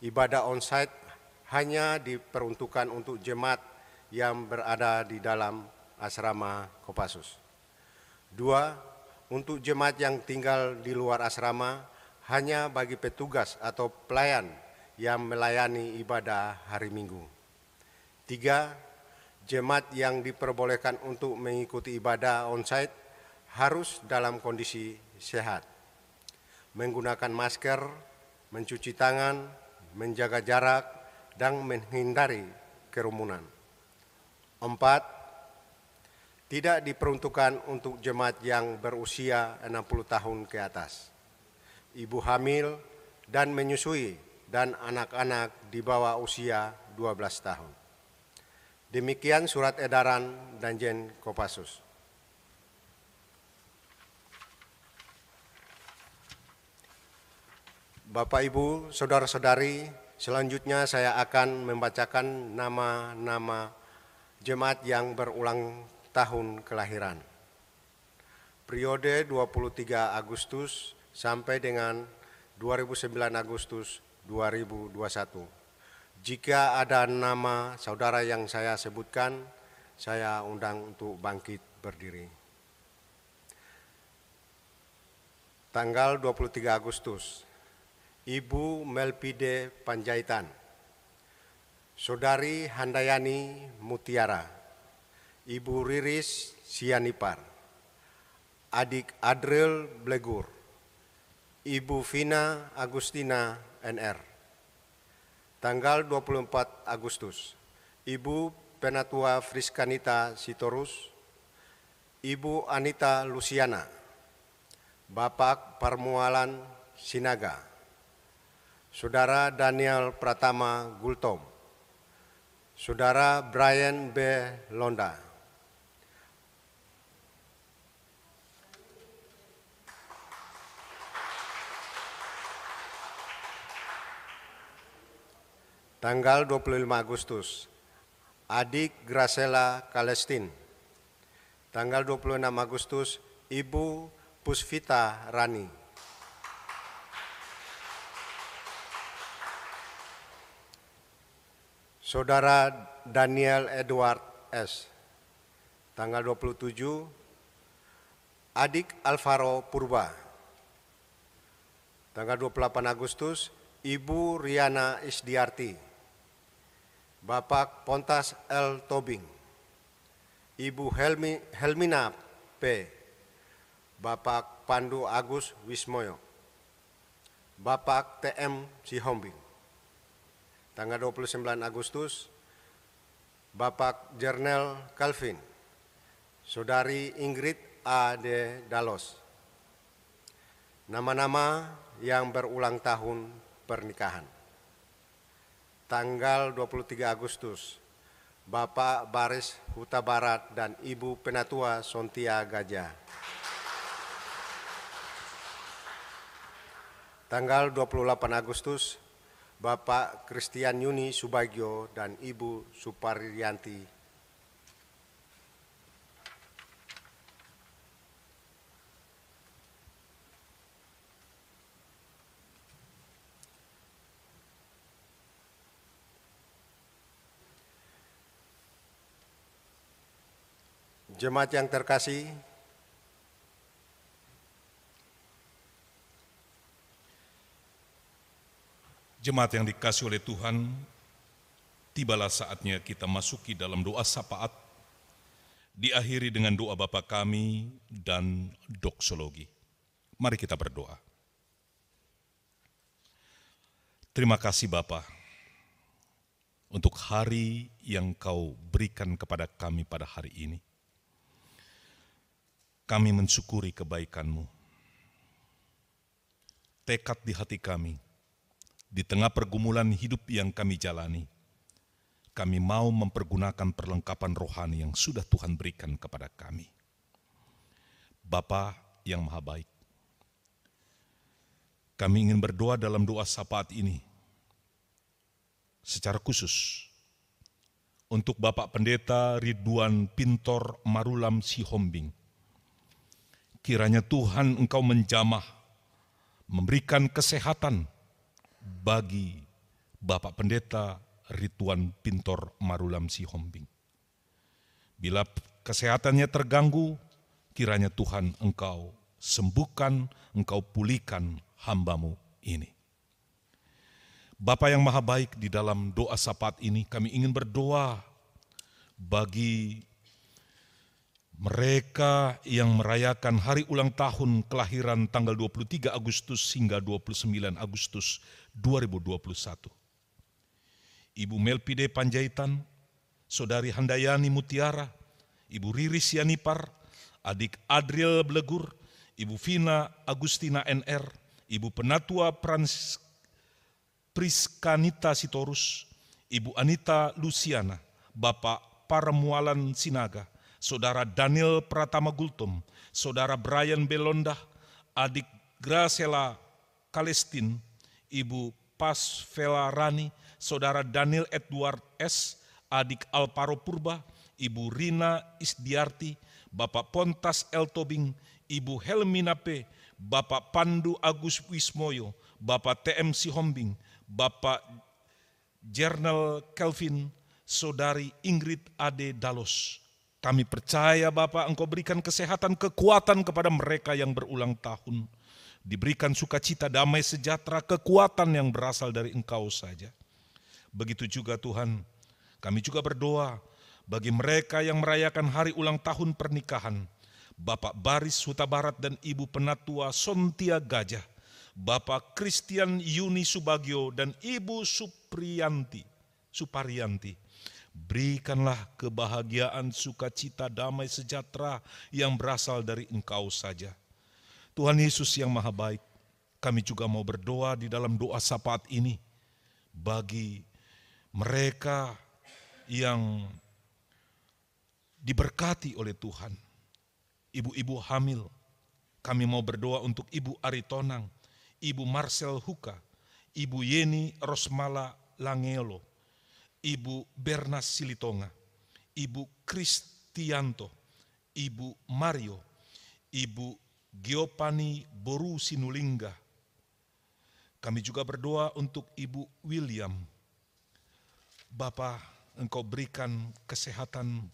Ibadah onsite hanya diperuntukkan untuk jemaat yang berada di dalam asrama Kopassus. 2. Untuk jemaat yang tinggal di luar asrama hanya bagi petugas atau pelayan yang melayani ibadah hari Minggu. 3. Jemaat yang diperbolehkan untuk mengikuti ibadah onsite harus dalam kondisi sehat, menggunakan masker, mencuci tangan, menjaga jarak, dan menghindari kerumunan. 4. Tidak diperuntukkan untuk jemaat yang berusia 60 tahun ke atas, ibu hamil dan menyusui, dan anak-anak di bawah usia 12 tahun. Demikian surat edaran Danjen Kopassus. Bapak, Ibu, Saudara-saudari, selanjutnya saya akan membacakan nama-nama jemaat yang berulang tahun kelahiran. Periode 23 Agustus sampai dengan 29 Agustus 2021. Jika ada nama saudara yang saya sebutkan, saya undang untuk bangkit berdiri. Tanggal 23 Agustus, Ibu Melpide Panjaitan, Saudari Handayani Mutiara, Ibu Riris Sianipar, Adik Adril Blegur, Ibu Vina Agustina NR. Tanggal 24 Agustus, Ibu Penatua Friskanita Sitorus, Ibu Anita Luciana, Bapak Parmualan Sinaga, Saudara Daniel Pratama Gultom, Saudara Brian B. Londa, tanggal 25 Agustus, Adik Gracela Kalestin. Tanggal 26 Agustus, Ibu Pusvita Rani. Saudara Daniel Edward S. Tanggal 27, Adik Alvaro Purba. Tanggal 28 Agustus, Ibu Riana Isdiarti. Bapak Pontas L. Tobing, Ibu Helmina P. Bapak Pandu Agus Wismoyo, Bapak TM Sihombing. Tanggal 29 Agustus, Bapak Jernel Calvin, Saudari Ingrid A. D. Dalos. Nama-nama yang berulang tahun pernikahan. Tanggal 23 Agustus, Bapak Baris Huta Barat dan Ibu Penatua Sontia Gajah. Tanggal 28 Agustus, Bapak Christian Yuni Subagio dan Ibu Suparyanti. Jemaat yang terkasih, jemaat yang dikasih oleh Tuhan, tibalah saatnya kita masuki dalam doa syafaat, diakhiri dengan doa Bapa kami dan doksologi. Mari kita berdoa. Terima kasih Bapa untuk hari yang Kau berikan kepada kami pada hari ini. Kami mensyukuri kebaikan-Mu. Tekad di hati kami, di tengah pergumulan hidup yang kami jalani, kami mau mempergunakan perlengkapan rohani yang sudah Tuhan berikan kepada kami. Bapa yang Maha Baik, kami ingin berdoa dalam doa syafaat ini, secara khusus, untuk Bapak Pendeta Ridwan Pintor Marulam Sihombing. Kiranya Tuhan Engkau menjamah, memberikan kesehatan bagi Bapak Pendeta Ridwan Pintor Marulam Sihombing. Bila kesehatannya terganggu, kiranya Tuhan Engkau sembuhkan, Engkau pulihkan hamba-Mu ini. Bapa yang maha baik, di dalam doa sapat ini kami ingin berdoa bagi mereka yang merayakan hari ulang tahun kelahiran tanggal 23 Agustus hingga 29 Agustus 2021. Ibu Melpide Panjaitan, Saudari Handayani Mutiara, Ibu Riris Yanipar, Adik Adriel Blegur, Ibu Vina Agustina NR, Ibu Penatua Priskanita Sitorus, Ibu Anita Luciana, Bapak Paramualan Sinaga, Saudara Daniel Pratama Gultom, Saudara Brian Belonda, Adik Gracela Kalestin, Ibu Pasvela Rani, Saudara Daniel Edward S., Adik Alparo Purba, Ibu Rina Isdiarti, Bapak Pontas L. Tobing, Ibu Helmina P., Bapak Pandu Agus Wismoyo, Bapak TM Sihombing, Bapak Jernal Kelvin, Saudari Ingrid Ade Dalos. Kami percaya Bapa, Engkau berikan kesehatan, kekuatan kepada mereka yang berulang tahun. Diberikan sukacita, damai, sejahtera, kekuatan yang berasal dari Engkau saja. Begitu juga Tuhan, kami juga berdoa bagi mereka yang merayakan hari ulang tahun pernikahan. Bapak Baris Huta Barat dan Ibu Penatua Sontia Gajah, Bapak Christian Yuni Subagio dan Ibu Suparianti. Berikanlah kebahagiaan, sukacita, damai, sejahtera yang berasal dari Engkau saja. Tuhan Yesus yang maha baik, kami juga mau berdoa di dalam doa sapat ini bagi mereka yang diberkati oleh Tuhan. Ibu-ibu hamil, kami mau berdoa untuk Ibu Aritonang, Ibu Marcel Huka, Ibu Yeni Rosmala Langelo, Ibu Bernas Silitonga, Ibu Kristianto, Ibu Mario, Ibu Giopani Boru Sinulingga. Kami juga berdoa untuk Ibu William. Bapa, Engkau berikan kesehatan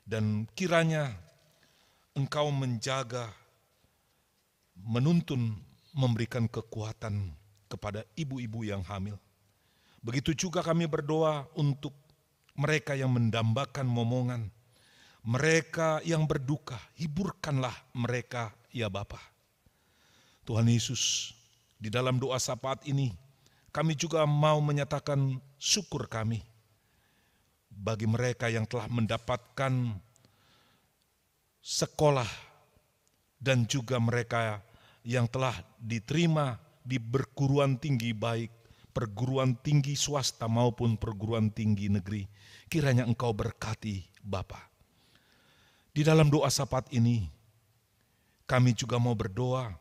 dan kiranya Engkau menjaga, menuntun, memberikan kekuatan kepada ibu-ibu yang hamil. Begitu juga kami berdoa untuk mereka yang mendambakan momongan, mereka yang berduka, hiburkanlah mereka ya Bapa. Tuhan Yesus, di dalam doa sapat ini kami juga mau menyatakan syukur kami bagi mereka yang telah mendapatkan sekolah dan juga mereka yang telah diterima di perguruan tinggi, baik perguruan tinggi swasta maupun perguruan tinggi negeri. Kiranya Engkau berkati Bapa. Di dalam doa sapat ini kami juga mau berdoa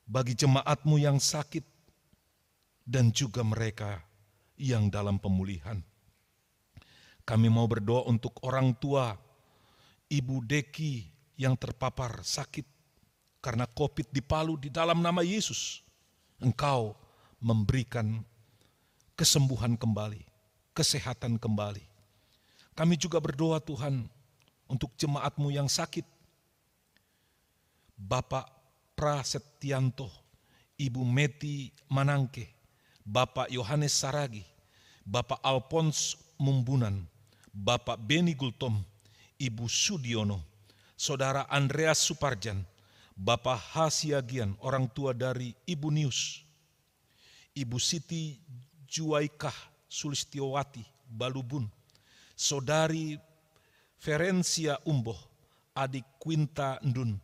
bagi jemaat-Mu yang sakit dan juga mereka yang dalam pemulihan. Kami mau berdoa untuk orang tua Ibu Deki yang terpapar sakit karena COVID di Palu. Di dalam nama Yesus, Engkau memberikan kesembuhan kembali, kesehatan kembali. Kami juga berdoa Tuhan untuk jemaat-Mu yang sakit. Bapak Prasetyanto, Ibu Meti Manangke, Bapak Yohanes Saragi, Bapak Alphonse Mumbunan, Bapak Beni Gultom, Ibu Sudiono, Saudara Andreas Suparjan, Bapak Hasiagian, orang tua dari Ibu Nius, Ibu Siti Juwaikah Sulistiowati Balubun, Saudari Ferencia Umboh, Adik Quinta Ndun,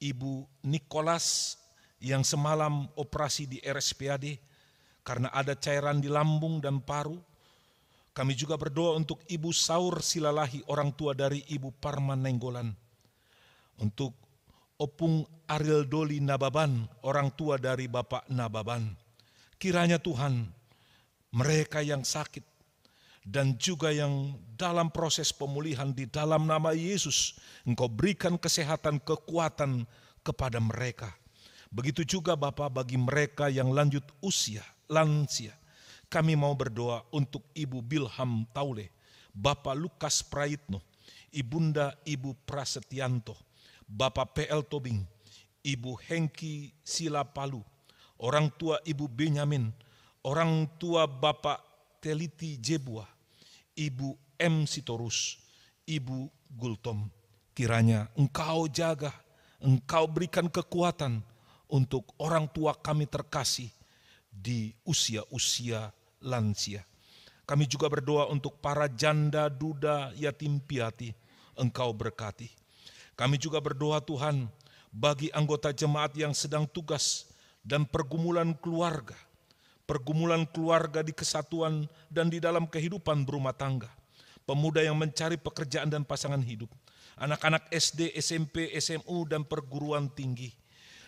Ibu Nicholas yang semalam operasi di RSPAD karena ada cairan di lambung dan paru. Kami juga berdoa untuk Ibu Saur Silalahi, orang tua dari Ibu Parman Nenggolan. Untuk Opung Ariel Doli Nababan, orang tua dari Bapak Nababan. Kiranya Tuhan, mereka yang sakit dan juga yang dalam proses pemulihan di dalam nama Yesus, Engkau berikan kesehatan, kekuatan kepada mereka. Begitu juga Bapa bagi mereka yang lanjut usia, lansia. Kami mau berdoa untuk Ibu Bilham Taule, Bapak Lukas Praitno, Ibunda Ibu Prasetyanto, Bapak PL Tobing, Ibu Hengki Silapalu, orang tua Ibu Benyamin, orang tua Bapak Teliti Jebua, Ibu M. Sitorus, Ibu Gultom. Kiranya Engkau jaga, Engkau berikan kekuatan untuk orang tua kami terkasih di usia-usia lansia. Kami juga berdoa untuk para janda, duda, yatim piatu, Engkau berkati. Kami juga berdoa Tuhan bagi anggota jemaat yang sedang tugas dan pergumulan keluarga di kesatuan dan di dalam kehidupan berumah tangga, pemuda yang mencari pekerjaan dan pasangan hidup, anak-anak SD, SMP, SMU dan perguruan tinggi,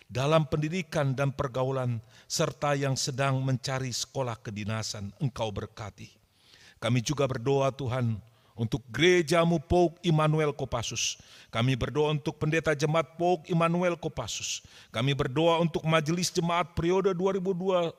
dalam pendidikan dan pergaulan, serta yang sedang mencari sekolah kedinasan, Engkau berkati. Kami juga berdoa Tuhan untuk gerejamu Pauk Immanuel Kopassus. Kami berdoa untuk pendeta jemaat Pauk Immanuel Kopassus. Kami berdoa untuk majelis jemaat periode 2019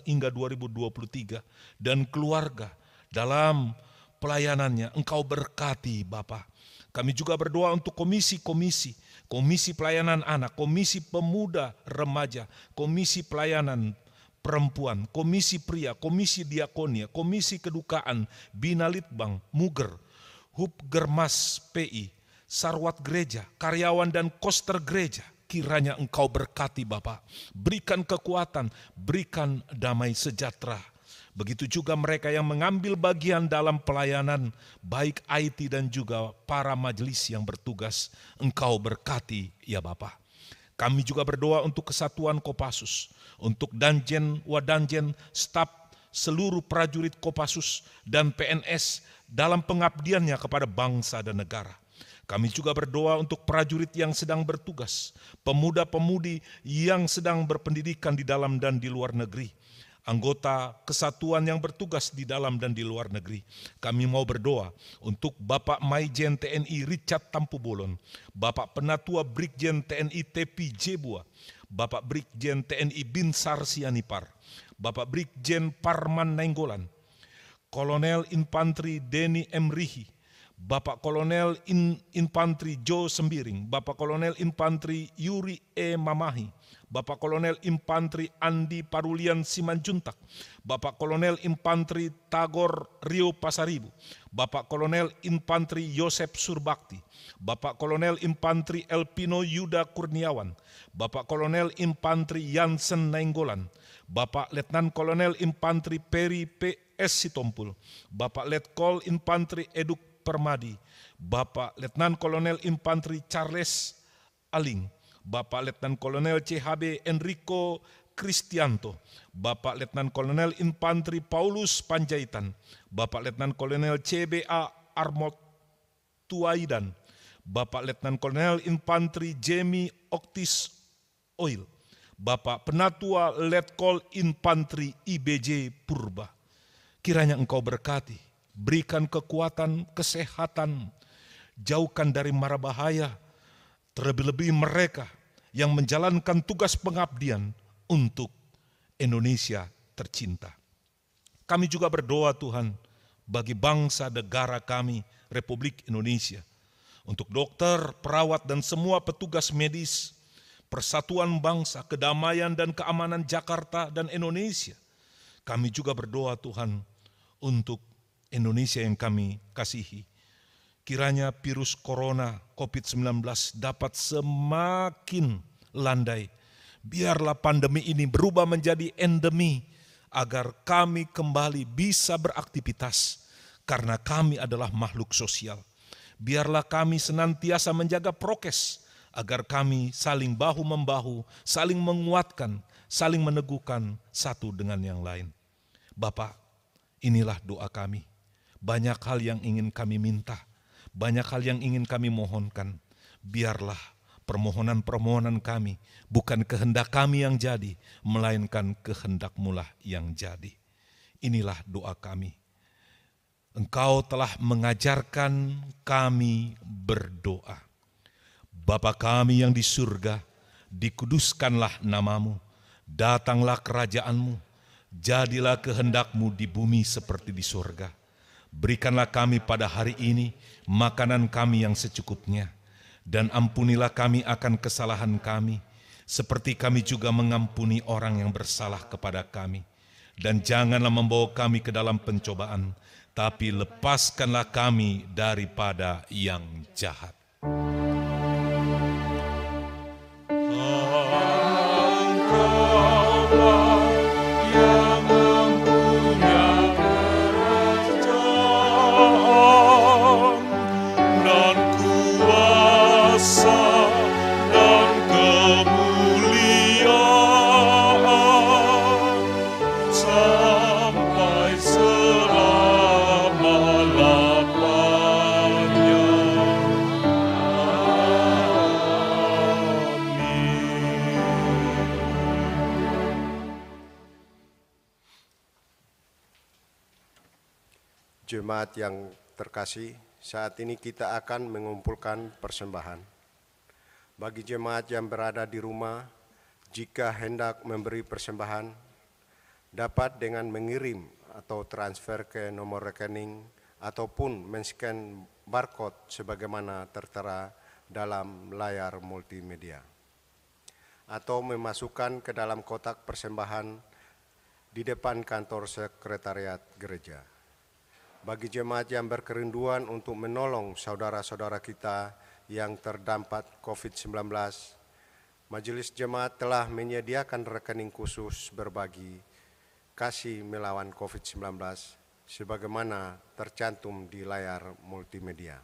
hingga 2023 dan keluarga dalam pelayanannya. Engkau berkati Bapa. Kami juga berdoa untuk komisi-komisi, komisi pelayanan anak, komisi pemuda remaja, komisi pelayanan perempuan, komisi pria, komisi diakonia, komisi kedukaan, bina litbang, muger, hubgermas PI, sarwat gereja, karyawan dan koster gereja. Kiranya Engkau berkati Bapa, berikan kekuatan, berikan damai sejahtera. Begitu juga mereka yang mengambil bagian dalam pelayanan, baik IT dan juga para majelis yang bertugas. Engkau berkati ya Bapa. Kami juga berdoa untuk kesatuan Kopassus, untuk Danjen, Wadanjen, staf seluruh prajurit Kopassus dan PNS dalam pengabdiannya kepada bangsa dan negara. Kami juga berdoa untuk prajurit yang sedang bertugas, pemuda-pemudi yang sedang berpendidikan di dalam dan di luar negeri, anggota kesatuan yang bertugas di dalam dan di luar negeri. Kami mau berdoa untuk Bapak Maijen TNI Richard Tampubolon, Bapak Penatua Brigjen TNI Tepi Jebua, Bapak Brigjen TNI Binsar Sianipar, Bapak Brigjen Parman Nainggolan, Kolonel Infantri Denny M. Rihi, Bapak Kolonel Infantri Jo Sembiring, Bapak Kolonel Infantri Yuri E. Mamahi, Bapak Kolonel Infantri Andi Parulian Simanjuntak, Bapak Kolonel Infantri Tagor Rio Pasaribu, Bapak Kolonel Infantri Yosep Surbakti, Bapak Kolonel Infantri Elpino Yuda Kurniawan, Bapak Kolonel Infantri Yansen Nainggolan, Bapak Letnan Kolonel Infantri Peri P.S. Sitompul, Bapak Letkol Infantri Eduk Permadi, Bapak Letnan Kolonel Infantri Charles Aling, Bapak Letnan Kolonel CHB Enrico Kristianto, Bapak Letnan Kolonel Infantri Paulus Panjaitan, Bapak Letnan Kolonel CBA Armot Tuaidan, Bapak Letnan Kolonel Infantri Jamie Oktis Oil, Bapak Penatua Letkol Infantri IBJ Purba. Kiranya Engkau berkati, berikan kekuatan, kesehatan, jauhkan dari mara bahaya, terlebih-lebih mereka yang menjalankan tugas pengabdian untuk Indonesia tercinta. Kami juga berdoa Tuhan bagi bangsa negara kami, Republik Indonesia, untuk dokter, perawat dan semua petugas medis, persatuan bangsa, kedamaian dan keamanan Jakarta dan Indonesia. Kami juga berdoa Tuhan untuk Indonesia yang kami kasihi. Kiranya virus corona COVID-19 dapat semakin landai. Biarlah pandemi ini berubah menjadi endemi agar kami kembali bisa beraktivitas karena kami adalah makhluk sosial. Biarlah kami senantiasa menjaga prokes agar kami saling bahu-membahu, saling menguatkan, saling meneguhkan satu dengan yang lain. Bapak, inilah doa kami. Banyak hal yang ingin kami minta, banyak hal yang ingin kami mohonkan. Biarlah permohonan-permohonan kami bukan kehendak kami yang jadi, melainkan kehendak-Mu lah yang jadi. Inilah doa kami. Engkau telah mengajarkan kami berdoa. Bapa kami yang di surga, dikuduskanlah nama-Mu, datanglah kerajaan-Mu, jadilah kehendak-Mu di bumi seperti di surga. Berikanlah kami pada hari ini makanan kami yang secukupnya, dan ampunilah kami akan kesalahan kami, seperti kami juga mengampuni orang yang bersalah kepada kami. Dan janganlah membawa kami ke dalam pencobaan, tapi lepaskanlah kami daripada yang jahat. Jemaat yang terkasih, saat ini kita akan mengumpulkan persembahan. Bagi jemaat yang berada di rumah, jika hendak memberi persembahan, dapat dengan mengirim atau transfer ke nomor rekening ataupun men-scan barcode sebagaimana tertera dalam layar multimedia, atau memasukkan ke dalam kotak persembahan di depan kantor sekretariat gereja. Bagi jemaat yang berkerinduan untuk menolong saudara-saudara kita yang terdampak COVID-19, Majelis Jemaat telah menyediakan rekening khusus berbagi kasih melawan COVID-19 sebagaimana tercantum di layar multimedia.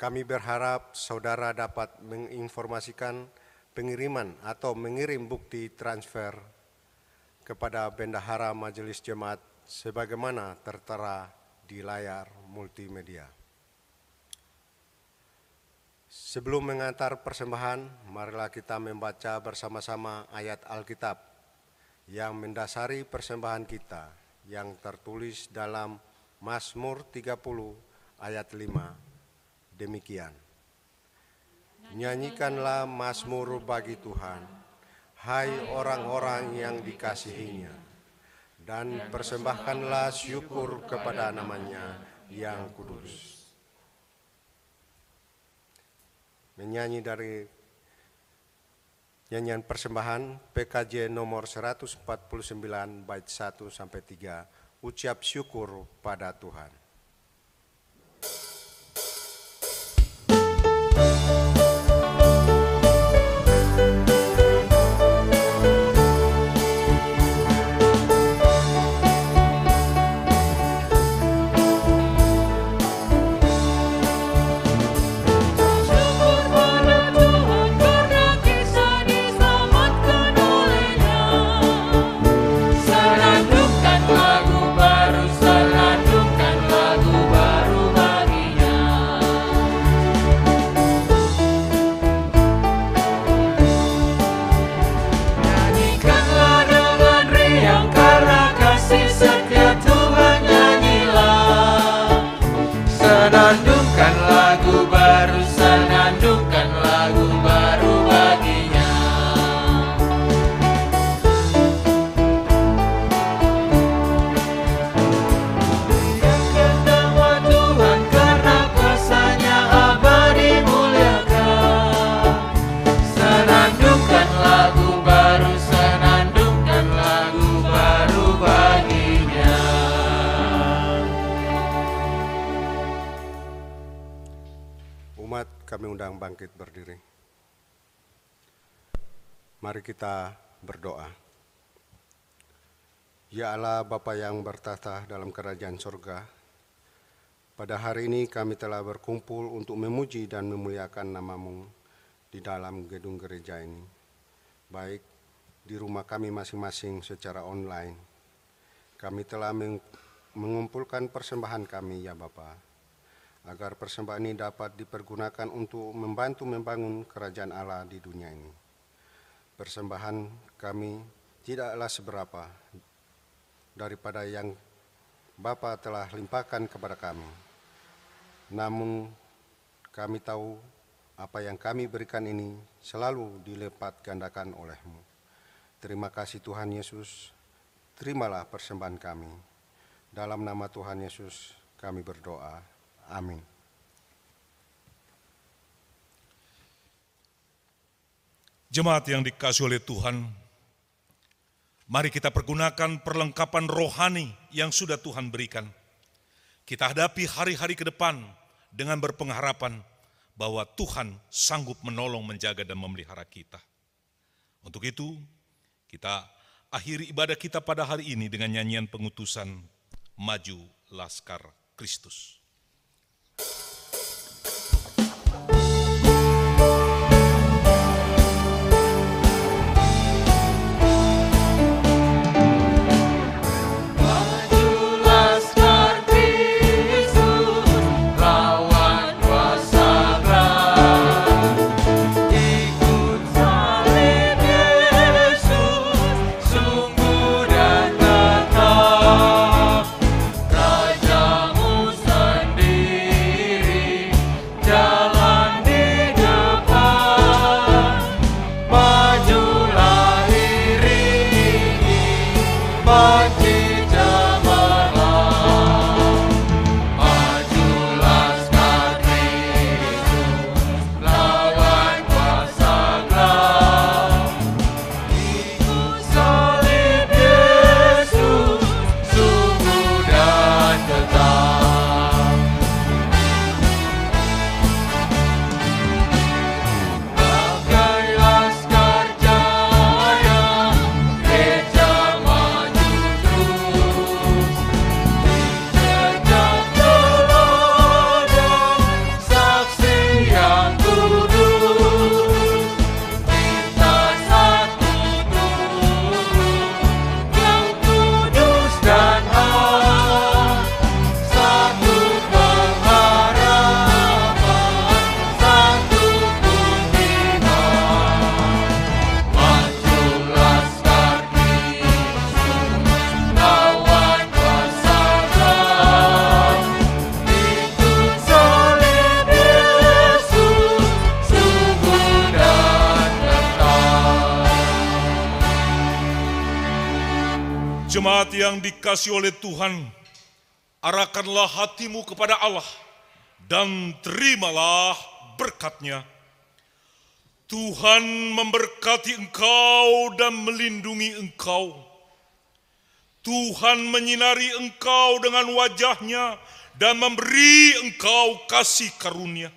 Kami berharap saudara dapat menginformasikan pengiriman atau mengirim bukti transfer kepada Bendahara Majelis Jemaat sebagaimana tertera di layar multimedia. Sebelum mengantar persembahan, marilah kita membaca bersama-sama ayat Alkitab yang mendasari persembahan kita yang tertulis dalam Mazmur 30 ayat 5. Demikian. Nyanyikanlah mazmur bagi Tuhan, hai orang-orang yang dikasihinya, dan persembahkanlah syukur kepada namanya yang kudus. Menyanyi dari nyanyian persembahan PKJ nomor 149 bait 1-3, ucap syukur pada Tuhan. Kami undang bangkit berdiri. Mari kita berdoa. Ya Allah Bapa yang bertahta dalam kerajaan surga, pada hari ini kami telah berkumpul untuk memuji dan memuliakan nama-Mu di dalam gedung gereja ini, baik di rumah kami masing-masing secara online. Kami telah mengumpulkan persembahan kami ya Bapa, agar persembahan ini dapat dipergunakan untuk membantu membangun kerajaan Allah di dunia ini. Persembahan kami tidaklah seberapa daripada yang Bapa telah limpahkan kepada kami. Namun kami tahu apa yang kami berikan ini selalu dilipat gandakan oleh-Mu. Terima kasih Tuhan Yesus, terimalah persembahan kami. Dalam nama Tuhan Yesus kami berdoa. Amin. Jemaat yang dikasihi oleh Tuhan, mari kita pergunakan perlengkapan rohani yang sudah Tuhan berikan. Kita hadapi hari-hari ke depan dengan berpengharapan bahwa Tuhan sanggup menolong, menjaga, dan memelihara kita. Untuk itu, kita akhiri ibadah kita pada hari ini dengan nyanyian pengutusan Maju Laskar Kristus. Jemaat yang dikasihi oleh Tuhan, arahkanlah hatimu kepada Allah dan terimalah berkat-Nya. Tuhan memberkati engkau dan melindungi engkau. Tuhan menyinari engkau dengan wajah-Nya dan memberi engkau kasih karunia.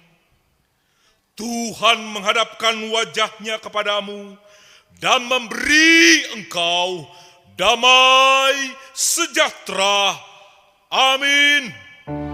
Tuhan menghadapkan wajah-Nya kepadamu dan memberi engkau damai sejahtera. Amin. Amin.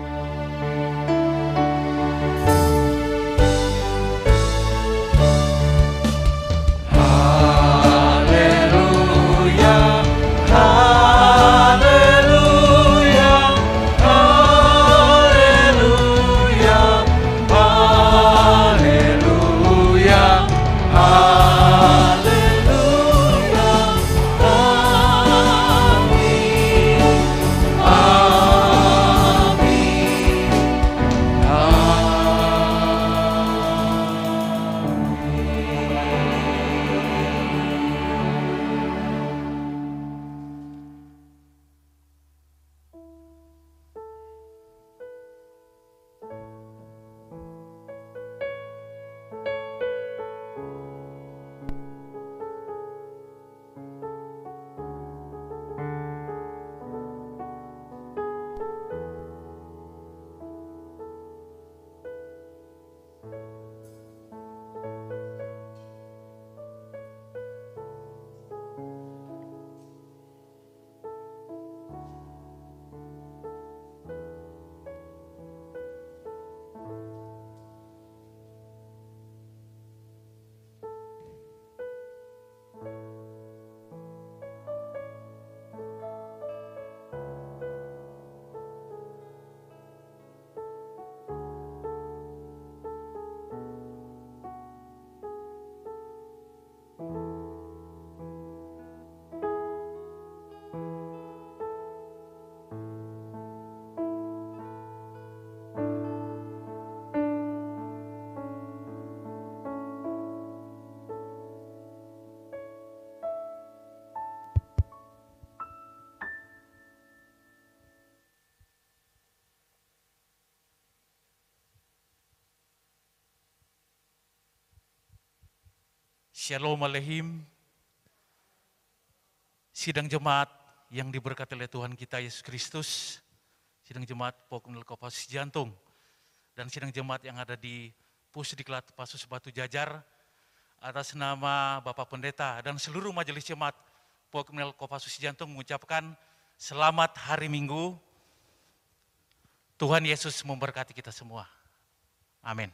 Shalom Aleichem. Sidang jemaat yang diberkati oleh Tuhan kita Yesus Kristus, sidang jemaat POK Immanuel Kopassus Jantung, dan sidang jemaat yang ada di Pusdiklat Kopassus Batu Jajar, atas nama Bapak Pendeta dan seluruh majelis jemaat POK Immanuel Kopassus Jantung mengucapkan selamat hari Minggu. Tuhan Yesus memberkati kita semua. Amin.